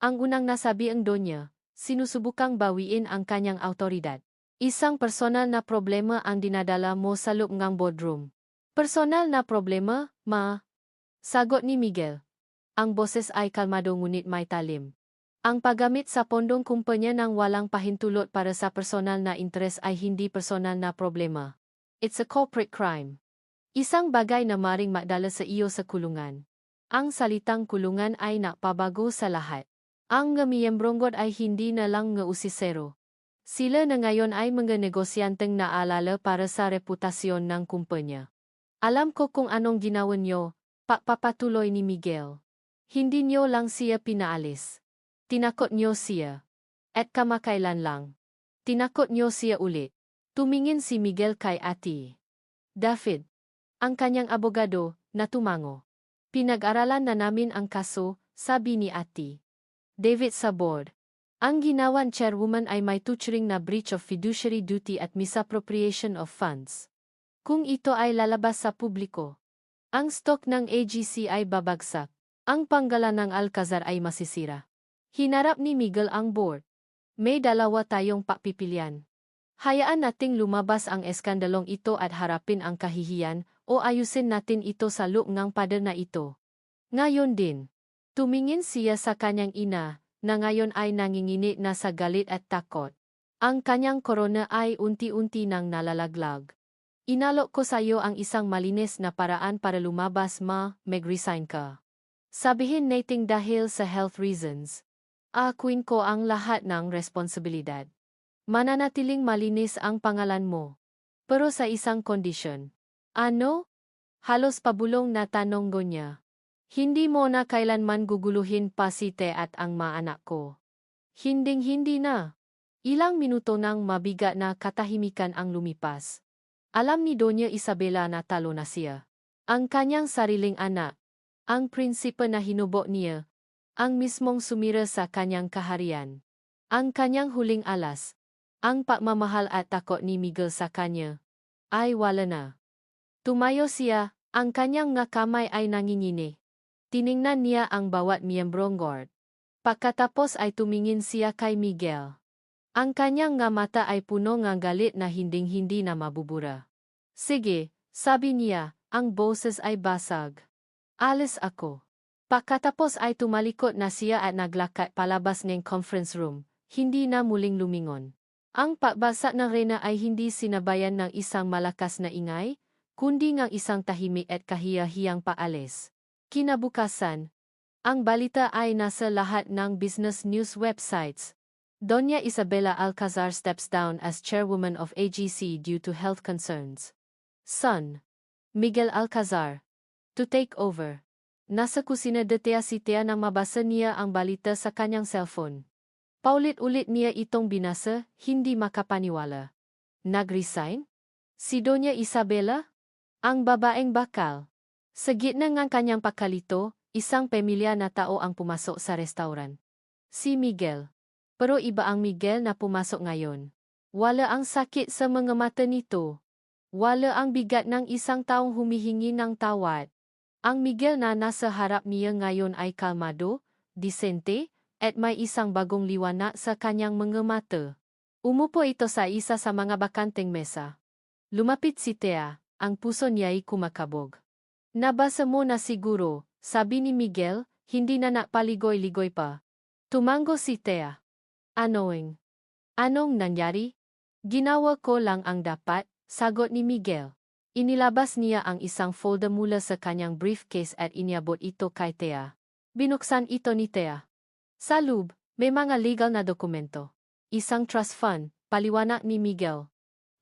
Ang unang nasabi ang Donya, sinusubukang bawiin ang kanyang autoridad. Isang personal na problema ang dinadala mo sa loob ng boardroom. Personal na problema, ma. Sagot ni Miguel. Ang boses ay kalmado ngunit may talim. Ang paggamit sa pondong kumpanya ng walang pahintulot para sa personal na interes ay hindi personal na problema. It's a corporate crime. Isang bagay na maring magdala sa iyo sa kulungan. Ang salitang kulungan ay napabago sa lahat. Ang mga miyembrong ay hindi na lang nga usisero. Sila na ngayon ay mga negosyanteng naalala para sa reputasyon ng kumpanya. Alam ko kung anong ginawa niyo, papatuloy ni Miguel. Hindi niyo lang siya pinaalis. Tinakot niyo siya. At kamakailan lang. Tinakot niyo siya ulit. Tumingin si Miguel kay Ati David, ang kanyang abogado, na tumango. Pinag-aralan na namin ang kaso, sabi ni Ati David sa board. Ang ginawan chairwoman ay may tuturing na breach of fiduciary duty at misappropriation of funds. Kung ito ay lalabas sa publiko, ang stock ng AGC ay babagsak. Ang panggalan ng Alcazar ay masisira. Hinarap ni Miguel ang board. May dalawa tayong papipilian. Hayaan nating lumabas ang eskandalong ito at harapin ang kahihiyan o ayusin natin ito sa loob ng pader na ito. Ngayon din, tumingin siya sa kanyang ina, na ngayon ay nangingini na sa galit at takot. Ang kanyang korona ay unti-unti nang nalalaglag. Inalok ko sa iyo ang isang malinis na paraan para lumabas, mag-resign ka. Sabihin nating dahil sa health reasons. Akuin ko ang lahat ng responsibilidad. Mananatiling malinis ang pangalan mo. Pero sa isang kondisyon. Ano? Halos pabulong na tanong niya. Hindi mo na kailanman guguluhin pa si Te at ang mga anak ko. Hinding-hindi na. Ilang minuto nang mabigat na katahimikan ang lumipas. Alam ni Doña Isabela na talo na siya. Ang kanyang sariling anak. Ang prinsipe na hinubo niya. Ang mismong sumira sa kanyang kaharian. Ang kanyang huling alas. Ang pagmamahal at takot ni Miguel sa kanya. Ay wala na. Tumayo siya, ang kanyang nga kamay ay nangingini. Tiningnan niya ang bawat miyembrong guard. Pagkatapos ay tumingin siya kay Miguel. Ang kanyang nga mata ay puno ng galit na hinding-hindi na mabubura. Sige, sabi niya, ang boses ay basag. Alis ako. Pagkatapos ay tumalikod na siya at naglakad palabas ng conference room, hindi na muling lumingon. Ang pagbasa ng reyna ay hindi sinabayan ng isang malakas na ingay, kundi ng isang tahimik at kahiyahiyang paalis. Kinabukasan, ang balita ay nasa lahat ng business news websites. Doña Isabela Alcazar steps down as chairwoman of AGC due to health concerns. Son, Miguel Alcazar, to take over. Nasa kusina de Tea si Tea nang mabasa niya ang balita sa kanyang cellphone. Paulit-ulit niya itong binasa, hindi makapaniwala. Nag-resign? Si Doña Isabela? Ang babaeng bakal. Sa gitna ng kanyang pagkalito, isang pamilya na tao ang pumasok sa restaurant. Si Miguel. Pero iba ang Miguel na pumasok ngayon. Wala ang sakit sa mga mata nito. Wala ang bigat ng isang taong humihingi ng tawad. Ang Miguel na nasa harap niya ngayon ay kalmado, disente, at may isang bagong liwanag sa kanyang mga mata. Umupo ito sa isa sa mga bakanteng mesa. Lumapit si Tea, ang puso niya ay kumakabog. Nabasa mo na siguro, sabi ni Miguel, hindi na napaligoy-ligoy pa. Tumango si Tea. Anong nangyari? Ginawa ko lang ang dapat, sagot ni Miguel. Inilabas niya ang isang folder mula sa kanyang briefcase at iniabot ito kay Tea. Binuksan ito ni Tea. Sa loob, may mga legal na dokumento. Isang trust fund, paliwanag ni Miguel.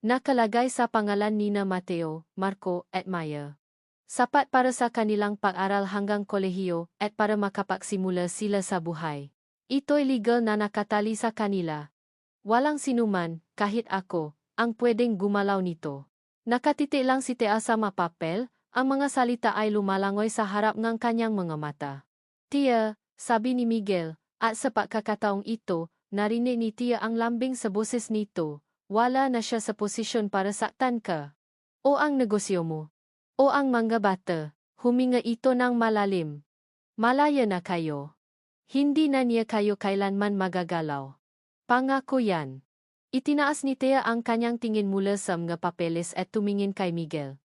Nakalagay sa pangalan nina Mateo, Marco at Maya. Sapat para sa kanilang pag-aral hanggang kolehiyo at para makapagsimula sila sa buhay. Ito'y legal na nakatali sa kanila. Walang sinuman, kahit ako, ang pwedeng gumalaw nito. Nakatiti lang si Tea sa mapapel, ang mga salita ay lumalangoy sa harap ng kanyang mga mata. Tia, sabi ni Miguel, at sa pagkakataong ito, narinig ni Tia ang lambing sa boses nito. Wala na siya sa posisyon para saktan ka. O ang negosyo mo. O ang mga bata, huminga ito ng malalim. Malaya na kayo. Hindi na niya kayo kailanman magagalaw. Pangako yan. Itinaas ni Tea ang kanyang tingin mula sa mga papeles at tumingin kay Miguel.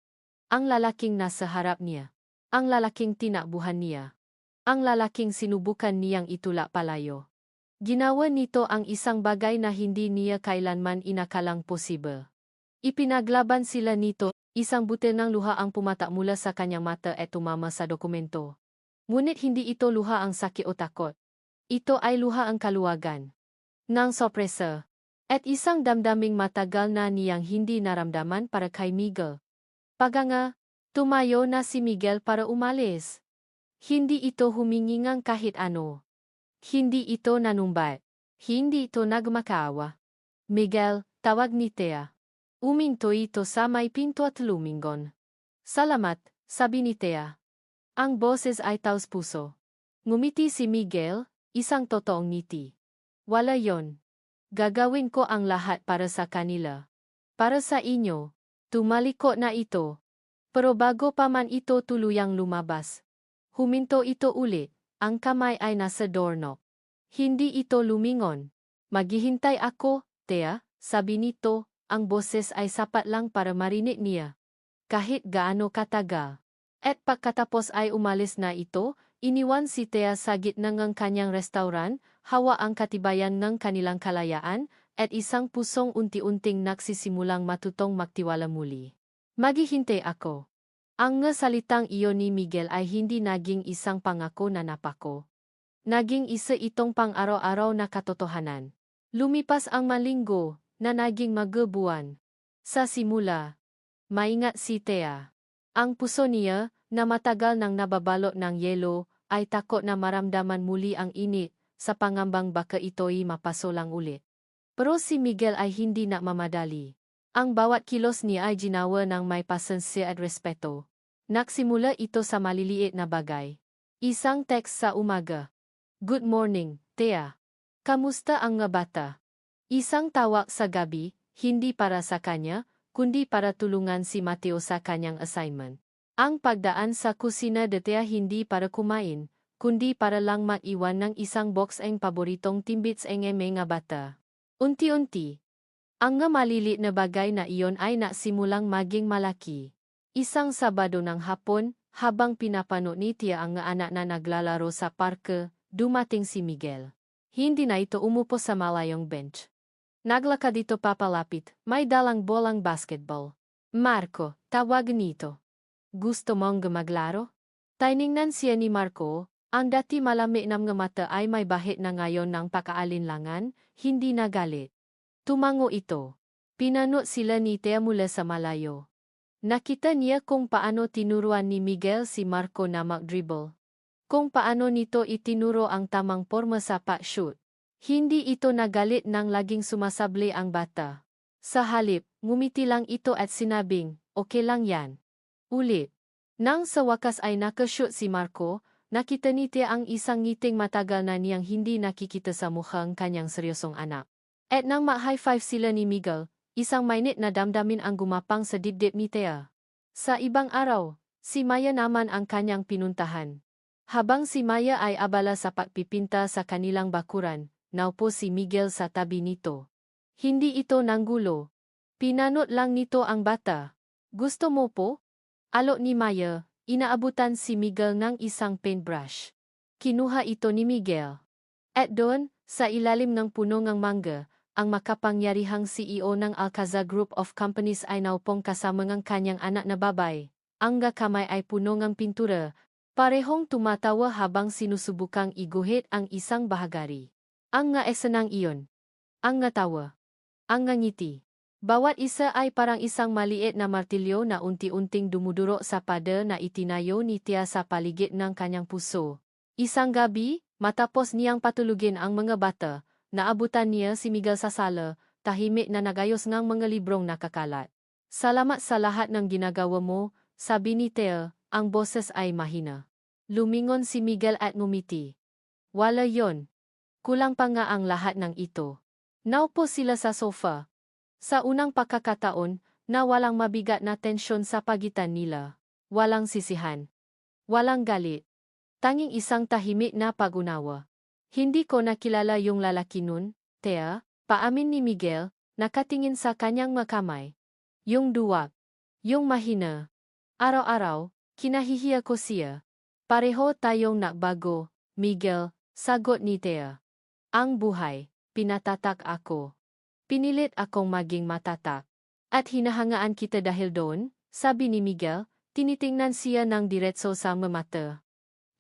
Ang lalaking nasa harap niya. Ang lalaking tinakbuhan niya. Ang lalaking sinubukan niyang itulak palayo. Ginawa nito ang isang bagay na hindi niya kailanman inakalang posible. Ipinaglaban sila nito, isang butil ng luha ang pumatak mula sa kanyang mata at tumama sa dokumento. Ngunit hindi ito luha ang sakit o takot. Ito ay luha ang kaluwagan. Nang sorpresa. At isang damdaming matagal na niyang hindi naramdaman para kay Miguel. Paganga, tumayo na si Miguel para umalis. Hindi ito humingi ng kahit ano. Hindi ito nanumbat. Hindi ito nagmakaawa. Miguel, tawag ni Thea. Uminto ito sa may pinto at lumingon. Salamat, sabi ni Thea. Ang boses ay taos puso. Ngumiti si Miguel, isang totoong ngiti. Wala yon. Gagawin ko ang lahat para sa kanila. Para sa inyo, tumaliko na ito. Pero bago pa man ito tuluyang lumabas. Huminto ito ulit, ang kamay ay nasa doorknob. Hindi ito lumingon. Maghihintay ako, Thea, sabi nito, ang boses ay sapat lang para marinig niya. Kahit gaano katagal. At pagkatapos ay umalis na ito, iniwan si Thea sa gitna ng kanyang restaurant, hawa ang katibayan ng kanilang kalayaan, at isang pusong unti-unting nagsisimulang matutong magtiwala muli. Maghihintay ako. Ang salitang iyon ni Miguel ay hindi naging isang pangako na napako. Naging isa itong pang-araw-araw na katotohanan. Lumipas ang malinggo, na naging magbuwan. Sa simula, maingat si Thea. Ang puso niya, na matagal nang nababalot ng yelo, ay takot na maramdaman muli ang init, sa pangambang baka ito'y mapasolang ulit. Pero si Miguel ay hindi na mamadali. Ang bawat kilos niya ay ginawa ng may pasensya at respeto. Nagsimula ito sa maliliit na bagay. Isang text sa umaga. Good morning, Thea. Kamusta ang nga bata? Isang tawag sa gabi, hindi para sa kanya, kundi para tulungan si Mateo sa kanyang assignment. Ang pagdaan sa kusina de Thea hindi para kumain, kundi para lang maiwan ng isang box ang paboritong timbits ang mga bata. Unti-unti, ang nga malilit na bagay na iyon ay nasimulang maging malaki. Isang Sabado ng hapon, habang pinapanood ni Thea ang nga anak na naglalaro sa parke, dumating si Miguel. Hindi na ito umupo sa malayong bench. Naglakad ito papalapit, may dalang bolang basketball. Marco, tawag nito. Gusto mong maglaro? Tiningnan siya ni Marco, ang dati malami ng nga mata ay may bahit na ngayon ng pakaalinlangan, hindi na galit. Tumango ito. Pinanot sila ni Thea mula sa malayo. Nakita niya kung paano tinuruan ni Miguel si Marco na mag-dribble. Kung paano nito itinuro ang tamang porma sa pa-shoot. Hindi ito nagalit nang laging sumasabli ang bata. Sa halip, ngumiti lang ito at sinabing, okay lang yan. Ulit. Nang sa wakas ay nakashoot si Marco, nakita ni Thea ang isang ngiting matagal na niyang hindi nakikita sa mukhang kanyang seryosong anak. At nang ma-high five sila ni Miguel, isang mainit na damdamin ang gumapang sa dibdib ni Thea. Sa ibang araw, si Maya naman ang kanyang pinuntahan. Habang si Maya ay abala sa pagpipinta sa kanilang bakuran, naupo si Miguel sa tabi nito. Hindi ito nanggulo. Pinanot lang nito ang bata. Gusto mo po? Alok ni Maya, inaabutan si Miguel ng isang paintbrush. Kinuha ito ni Miguel. At doon, sa ilalim ng puno ng mangga, ang makapangyarihang CEO ng Alcazar Group of Companies ay naupong kasama ng kanyang anak na babay. Ang kamay ay puno ng pintura, parehong tumatawa habang sinusubukang iguhit ang isang bahagari. Ang nga esenang iyon. Ang nga tawa. Ang nga ngiti. Bawat isa ay parang isang maliit na martilyo na unti-unting dumuduro sa pada na itinayo ni Thea sa paligid ng kanyang puso. Isang gabi, matapos niyang patulugin ang mga bata, naabutan niya si Miguel sa sala, tahimik na nagayos ng mga librong nakakalat. Salamat sa lahat ng ginagawa mo, sabi ni Thea, ang boses ay mahina. Lumingon si Miguel at ngumiti. Wala yon. Kulang pa nga ang lahat ng ito. Naupo sila sa sofa. Sa unang pagkakataon, na walang mabigat na tensyon sa pagitan nila. Walang sisihan. Walang galit. Tanging isang tahimik na pag-unawa. Hindi ko nakilala yung lalaki nun, Thea, paamin ni Miguel, nakatingin sa kanyang makamay. Yung duwag. Yung mahina. Araw-araw, kinahihiya ko siya. Pareho tayong nakbago, Miguel, sagot ni Thea. Ang buhay, pinatatak ako. Pinilit akong maging matatak. At hinahangaan kita dahil doon, sabi ni Miguel, tinitingnan siya ng diretso sa mata.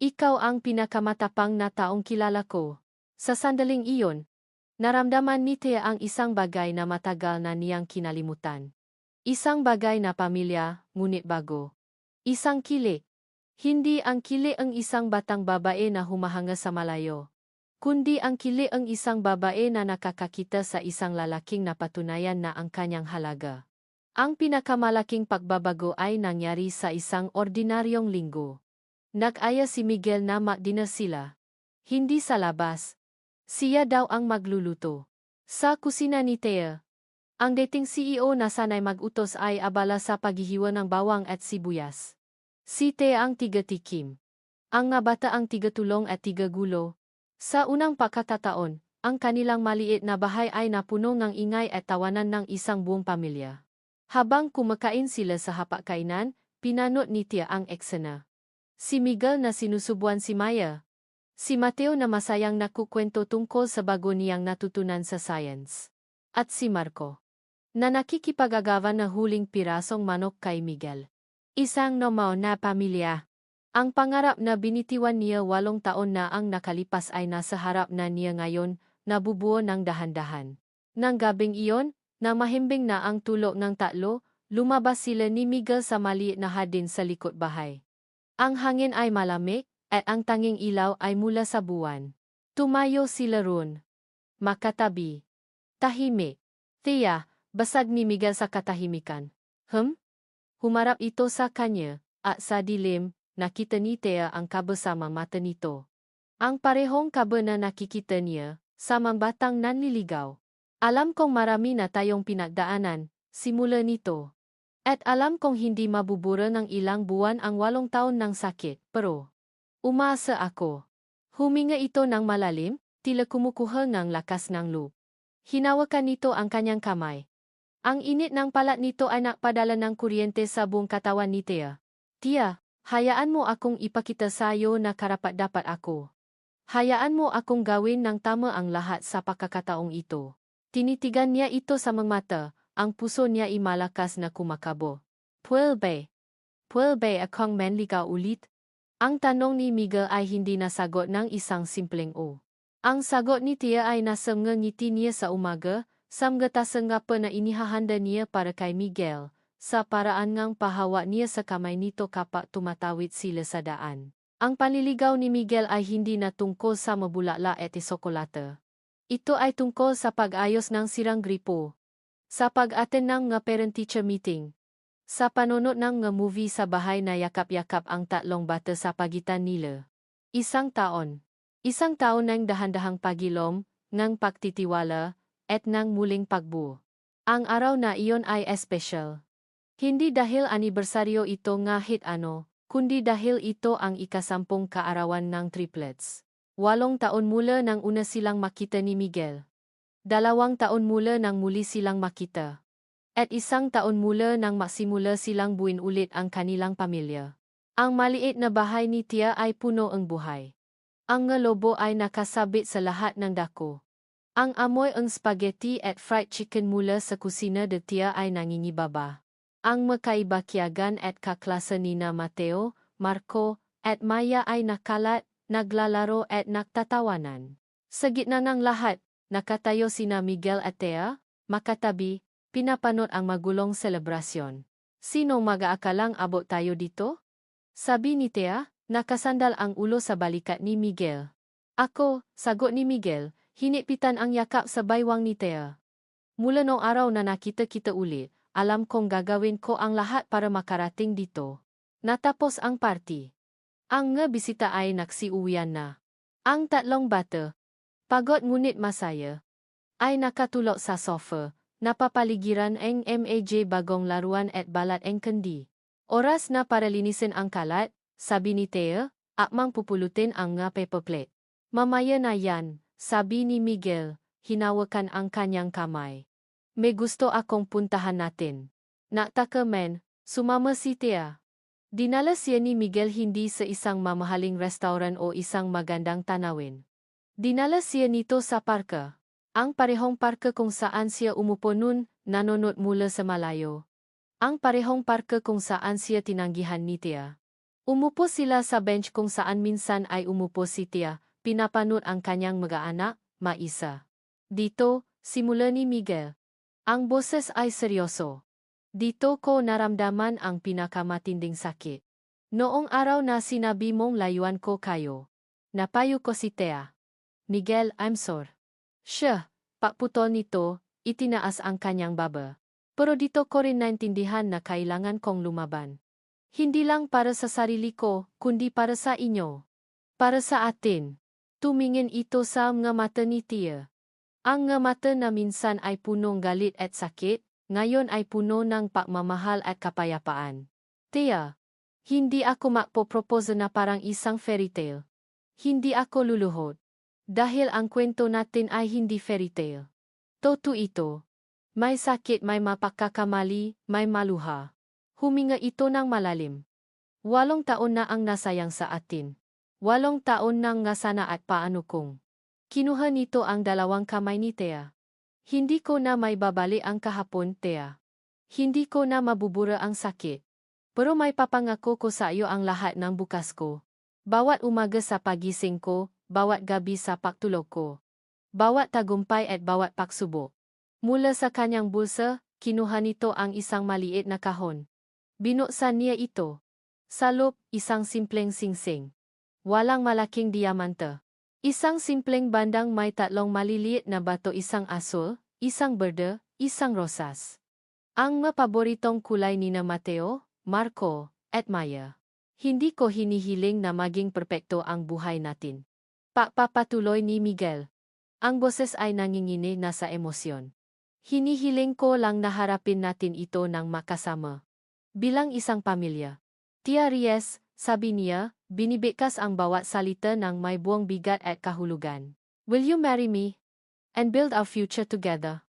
Ikaw ang pinakamatapang na taong kilala ko. Sa sandaling iyon, naramdaman ni Thea ang isang bagay na matagal na niyang kinalimutan. Isang bagay na pamilya, ngunit bago. Isang kili. Hindi ang kili ang isang batang babae na humahanga sa malayo, kundi ang kili ang isang babae na nakakakita sa isang lalaking napatunayan na ang kanyang halaga. Ang pinakamalaking pagbabago ay nangyari sa isang ordinaryong linggo. Nag-aya si Miguel na mag-dinner sila. Hindi sa labas. Siya daw ang magluluto. Sa kusina ni Thea. Ang dating CEO na sanay mag-utos ay abala sa paghihiwa ng bawang at sibuyas. Si Thea ang tiga-tikim. Ang nga bata ang tiga-tulong at tiga-gulo. Sa unang pagkakataon, ang kanilang maliit na bahay ay napuno ng ingay at tawanan ng isang buong pamilya. Habang kumakain sila sa hapag-kainan, pinanot ni Thea ang eksena. Si Miguel na sinusubuan si Maya. Si Mateo na masayang nakukwento tungkol sa bago niyang natutunan sa science. At si Marco, na nakikipag-agawan na huling pirasong manok kay Miguel. Isang normal na pamilya. Ang pangarap na binitiwan niya 8 taon na ang nakalipas ay nasa harap na niya ngayon, nabubuo ng dahan-dahan. Nang gabing iyon, na mahimbing na ang tulog ng tatlo, lumabas sila ni Miguel sa maliit na hardin sa likod bahay. Ang hangin ay malamig, at ang tanging ilaw ay mula sa buwan. Tumayo sila roon. Makatabi. Tahimik. Thea, basag ni Miguel sa katahimikan. Humarap ito sa kanya, at sa dilim, nakita ni Thea ang kaba sa mata nito. Ang parehong kaba na nakikita niya, sa mga batang nanliligaw. Alam kong marami na tayong pinagdaanan, simula nito. At alam kong hindi mabubura ng ilang buwan ang 8 taon ng sakit, pero umaasa ako. Huminga ito ng malalim, tila kumukuha ng lakas ng loob. Hinawakan nito ang kanyang kamay. Ang init ng palat nito ay nakpadala ng kuryente sa buong katawan ni Thea. Tia, hayaan mo akong ipakita sa iyo na karapat-dapat ako. Hayaan mo akong gawin ng tama ang lahat sa pagkakataong ito. Tinitigan niya ito sa mga mata, ang puso niya ay malakas na kumakabo. Pwede akong manligaw ulit? Ang tanong ni Miguel ay hindi nasagot ng isang simpleng o. Ang sagot ni Thea ay nasa ngiti niya sa umaga, samgatasa nga pa na inihahanda niya para kay Miguel, sa paraan ngang pahawa niya sa kamay nito kapag tumatawid sila sa daan. Ang panliligaw ni Miguel ay hindi na tungkol sa mabulala at isokolata. Ito ay tungkol sa pag-ayos ng sirang gripo, sa pag-attend ng nga parent-teacher meeting, sa panonood ng nga movie sa bahay na yakap-yakap ang tatlong bata sa pagitan nila. Isang taon ng dahan-dahang pagilom, ngang pagtitiwala, at ng muling pagbuo. Ang araw na iyon ay espesyal. Hindi dahil anibersaryo ito ngahit ano, kundi dahil ito ang ika-10 kaarawan ng triplets. 8 taon mula nang una silang makita ni Miguel. 2 taon mula nang muli silang makita. At 1 taon mula nang masimula silang buuin ulit ang kanilang pamilya. Ang maliit na bahay ni Tia ay puno ang buhay. Ang nga lobo ay nakasabit sa lahat ng dako. Ang amoy ang spaghetti at fried chicken mula sa kusina de Tia ay nangingibaba. Ang makaibakiagan at kaklase nina Mateo, Marco, at Maya ay nakalat, naglalaro at nagtatawanan. Sa gitna ng lahat, nakatayo sina Miguel at Tia, makatabi, pinapanot ang magulong selebrasyon. Sino mag-aakalang abot tayo dito? Sabi ni Tia, nakasandal ang ulo sa balikat ni Miguel. Ako, sagot ni Miguel, hinipitan ang yakap sa baywang ni Tia. Mula noong araw na nakita kita ulit, alam kong gagawin ko ang lahat para makarating dito. Natapos ang party. Ang nga bisita ay naksiuwian na. Ang tatlong bata, pagod ngunit masaya, ay nakatulog sa sofa, napapaligiran ang MAJ bagong laruan at balat ang kandi. Oras na para linisin ang kalat, sabi ni Tia, akmang pupulutin ang nga paper plate. Mamaya na yan, sabi ni Miguel, hinawakan ang kanyang kamay. May gusto akong puntahan natin. Naktaka men, sumama si Tia. Dinala siya ni Miguel hindi sa isang mamahaling restaurant o isang magandang tanawin. Dinala siya nito sa parke. Ang parehong parke kung saan siya umupo nun, nanonood mula sa malayo. Ang parehong parke kung saan siya tinanggihan ni Tia. Umupo sila sa bench kung saan minsan ay umupo si Tia, pinapanood ang kanyang mag-aanak, Maisa. Dito, simula ni Miguel. Ang boses ay seryoso. Dito ko naramdaman ang pinakamatinding sakit. Noong araw na sinabi mong layuan ko kayo. Napayo ko si Tea. Miguel, I'm sorry. Siya, pakputol nito, itinaas ang kanyang baba. Pero dito ko rin naintindihan na kailangan kong lumaban. Hindi lang para sa sarili ko, kundi para sa inyo. Para sa atin. Tumingin ito sa mga mata ni Tia. Ang mga mata na minsan ay punong galit at sakit, ngayon ay puno ng pagmamahal at kapayapaan. Tia, hindi ako magpo-propose na parang isang fairy tale. Hindi ako luluhod. Dahil ang kwento natin ay hindi fairy tale. Totoo ito. May sakit, may mapagkakamali, may maluha. Huminga ito ng malalim. 8 taon na ang nasayang sa atin. 8 taon nang ngasana at paano kung kinuha nito ang 2 kamay ni Tea. Hindi ko na may babali ang kahapon, Tea. Hindi ko na mabubura ang sakit. Pero may papangako ko sa iyo ang lahat ng bukas ko. Bawat umaga sa pagising ko, bawat gabi sa pagtulog ko. Bawat tagumpay at bawat pagsubok. Mula sa kanyang bulsa, kinuha nito ang isang maliit na kahon. Binuksan niya ito. Sa loob, isang simpleng singsing. Walang malaking diamante. Isang simpleng bandang may 3 maliliit na bato, isang asul, isang berde, isang rosas. Ang mga paboritong kulay ni na Mateo, Marco, at Maya. Hindi ko hinihiling na maging perpekto ang buhay natin. Papatuloy ni Miguel. Ang boses ay nanginginig na sa emosyon. Hinihiling ko lang na harapin natin ito ng makasama. Bilang isang pamilya. Tia Reyes, sabi niya, binibikas ang bawat salita ng may buong bigat at kahulugan. Will you marry me? And build our future together?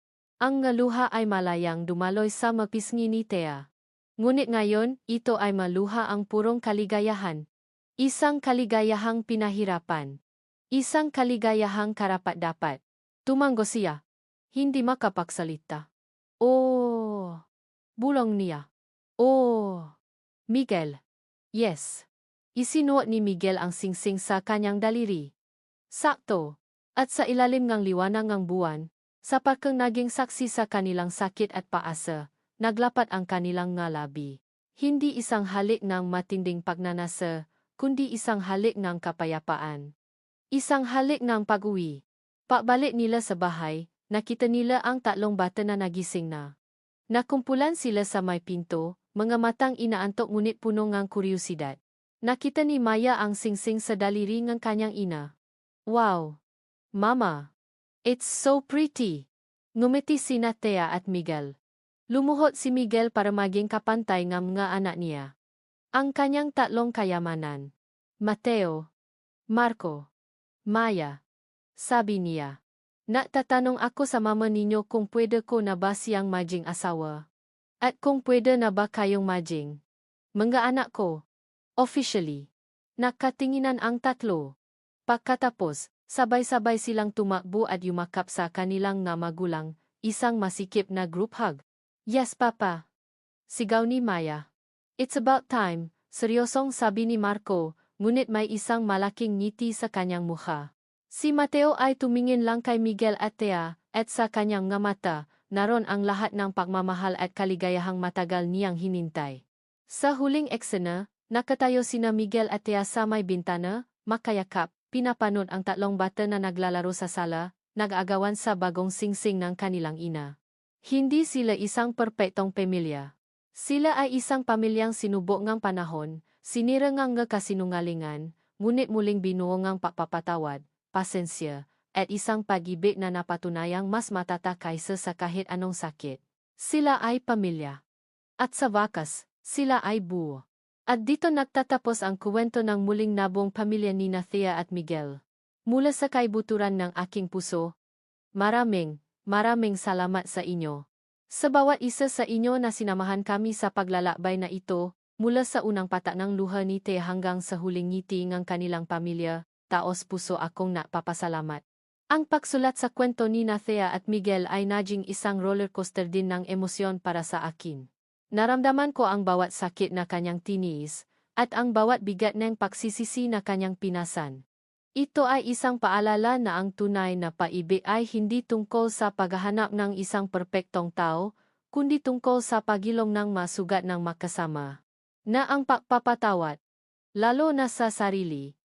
Ang ngaluha ay malayang dumaloy sa mapisngi ni Tea. Ngunit ngayon, ito ay maluha ang purong kaligayahan. Isang kaligayahang pinahirapan. Isang kaligayahang karapat-dapat. Tumango siya. Hindi makapagsalita. Oh! Bulong niya. Oh! Miguel. Yes. Isinuot ni Miguel ang singsing sa kanyang daliri. Sakto. At sa ilalim ng liwanag ng buwan, sa pagkang naging saksi sa kanilang sakit at paasa, naglapat ang kanilang ngalabi. Hindi isang halik ng matinding pagnanasa, kundi isang halik ng kapayapaan. Isang halik ng pag-uwi. Pabalik nila sa bahay, nakita nila ang 3 bata na nagising na. Nakumpulan sila sa may pinto, mga matang inaantok ngunit puno ng kuryosidad. Nakita ni Maya ang singsing sa daliri ng kanyang ina. Wow! Mama! It's so pretty! Ngumiti sina Tea at Miguel. Lumuhod si Miguel para maging kapantay ng mga anak niya. Ang kanyang 3 kayamanan. Mateo, Marco, Maya. Sabi niya. Natatanong ako sa mama ninyo kung pwede ko na ba siyang maging asawa. At kung pwede na ba kayong maging mga anak ko. Officially. Nakatinginan ang 3. Pagkatapos, sabay-sabay silang tumakbo at yumakap sa kanilang na magulang, isang masikip na group hug. Yes, Papa. Sigaw ni Maya. It's about time, seryosong sabi ni Marco, ngunit may isang malaking ngiti sa kanyang mukha. Si Mateo ay tumingin lang kay Miguel at Tea, at sa kanyang nga mata, naroon ang lahat ng pagmamahal at kaligayahang matagal niyang hinintay. Sa huling eksena, nakatayo sina Miguel at Tea sa may bintana, makayakap, pinapanood ang 3 bata na naglalaro sa sala, nag-agawan sa bagong singsing ng kanilang ina. Hindi sila isang perpektong pamilya. Sila ay isang pamilyang sinubok ngang panahon, sinira ngang kasinungalingan, ngunit muling binuo ngang pagpapatawad, pasensya, at isang pag-ibig na napatunayang mas matatak kaysa sa kahit anong sakit. Sila ay pamilya. At sa wakas, sila ay buo. At dito nagtatapos ang kwento ng muling nabuong pamilya ni Thea at Miguel. Mula sa kaibuturan ng aking puso, maraming salamat sa inyo. Sa bawat isa sa inyo na sinamahan kami sa paglalakbay na ito, mula sa unang patak ng luha ni Thea hanggang sa huling ngiti ng kanilang pamilya, taos puso akong napapasalamat. Ang pagsulat sa kwento ni Thea at Miguel ay naging isang rollercoaster din ng emosyon para sa akin. Naramdaman ko ang bawat sakit na kanyang tiniis, at ang bawat bigat ng pagsisisi na kanyang pinasan. Ito ay isang paalala na ang tunay na pag-ibig ay hindi tungkol sa paghahanap ng isang perpektong tao, kundi tungkol sa pagilong ng masugat ng makasama. Na ang pagpapatawad, lalo na sa sarili,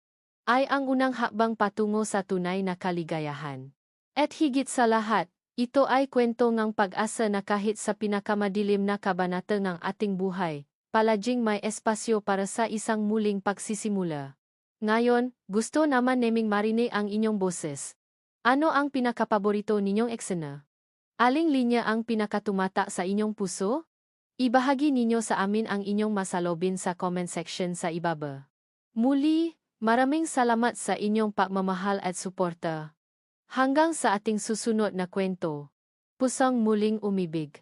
ay ang unang hakbang patungo sa tunay na kaligayahan. At higit sa lahat, ito ay kwento ng pag-asa na kahit sa pinakamadilim na kabanata ng ating buhay, palaging may espasyo para sa isang muling pagsisimula. Ngayon, gusto naman naming marinig ang inyong boses. Ano ang pinakapaborito ninyong eksena? Aling linya ang pinakatumata sa inyong puso? Ibahagi ninyo sa amin ang inyong masalobin sa comment section sa ibaba. Muli, maraming salamat sa inyong pagmamahal at suporta. Hanggang sa ating susunod na kwento. Pusang muling umibig.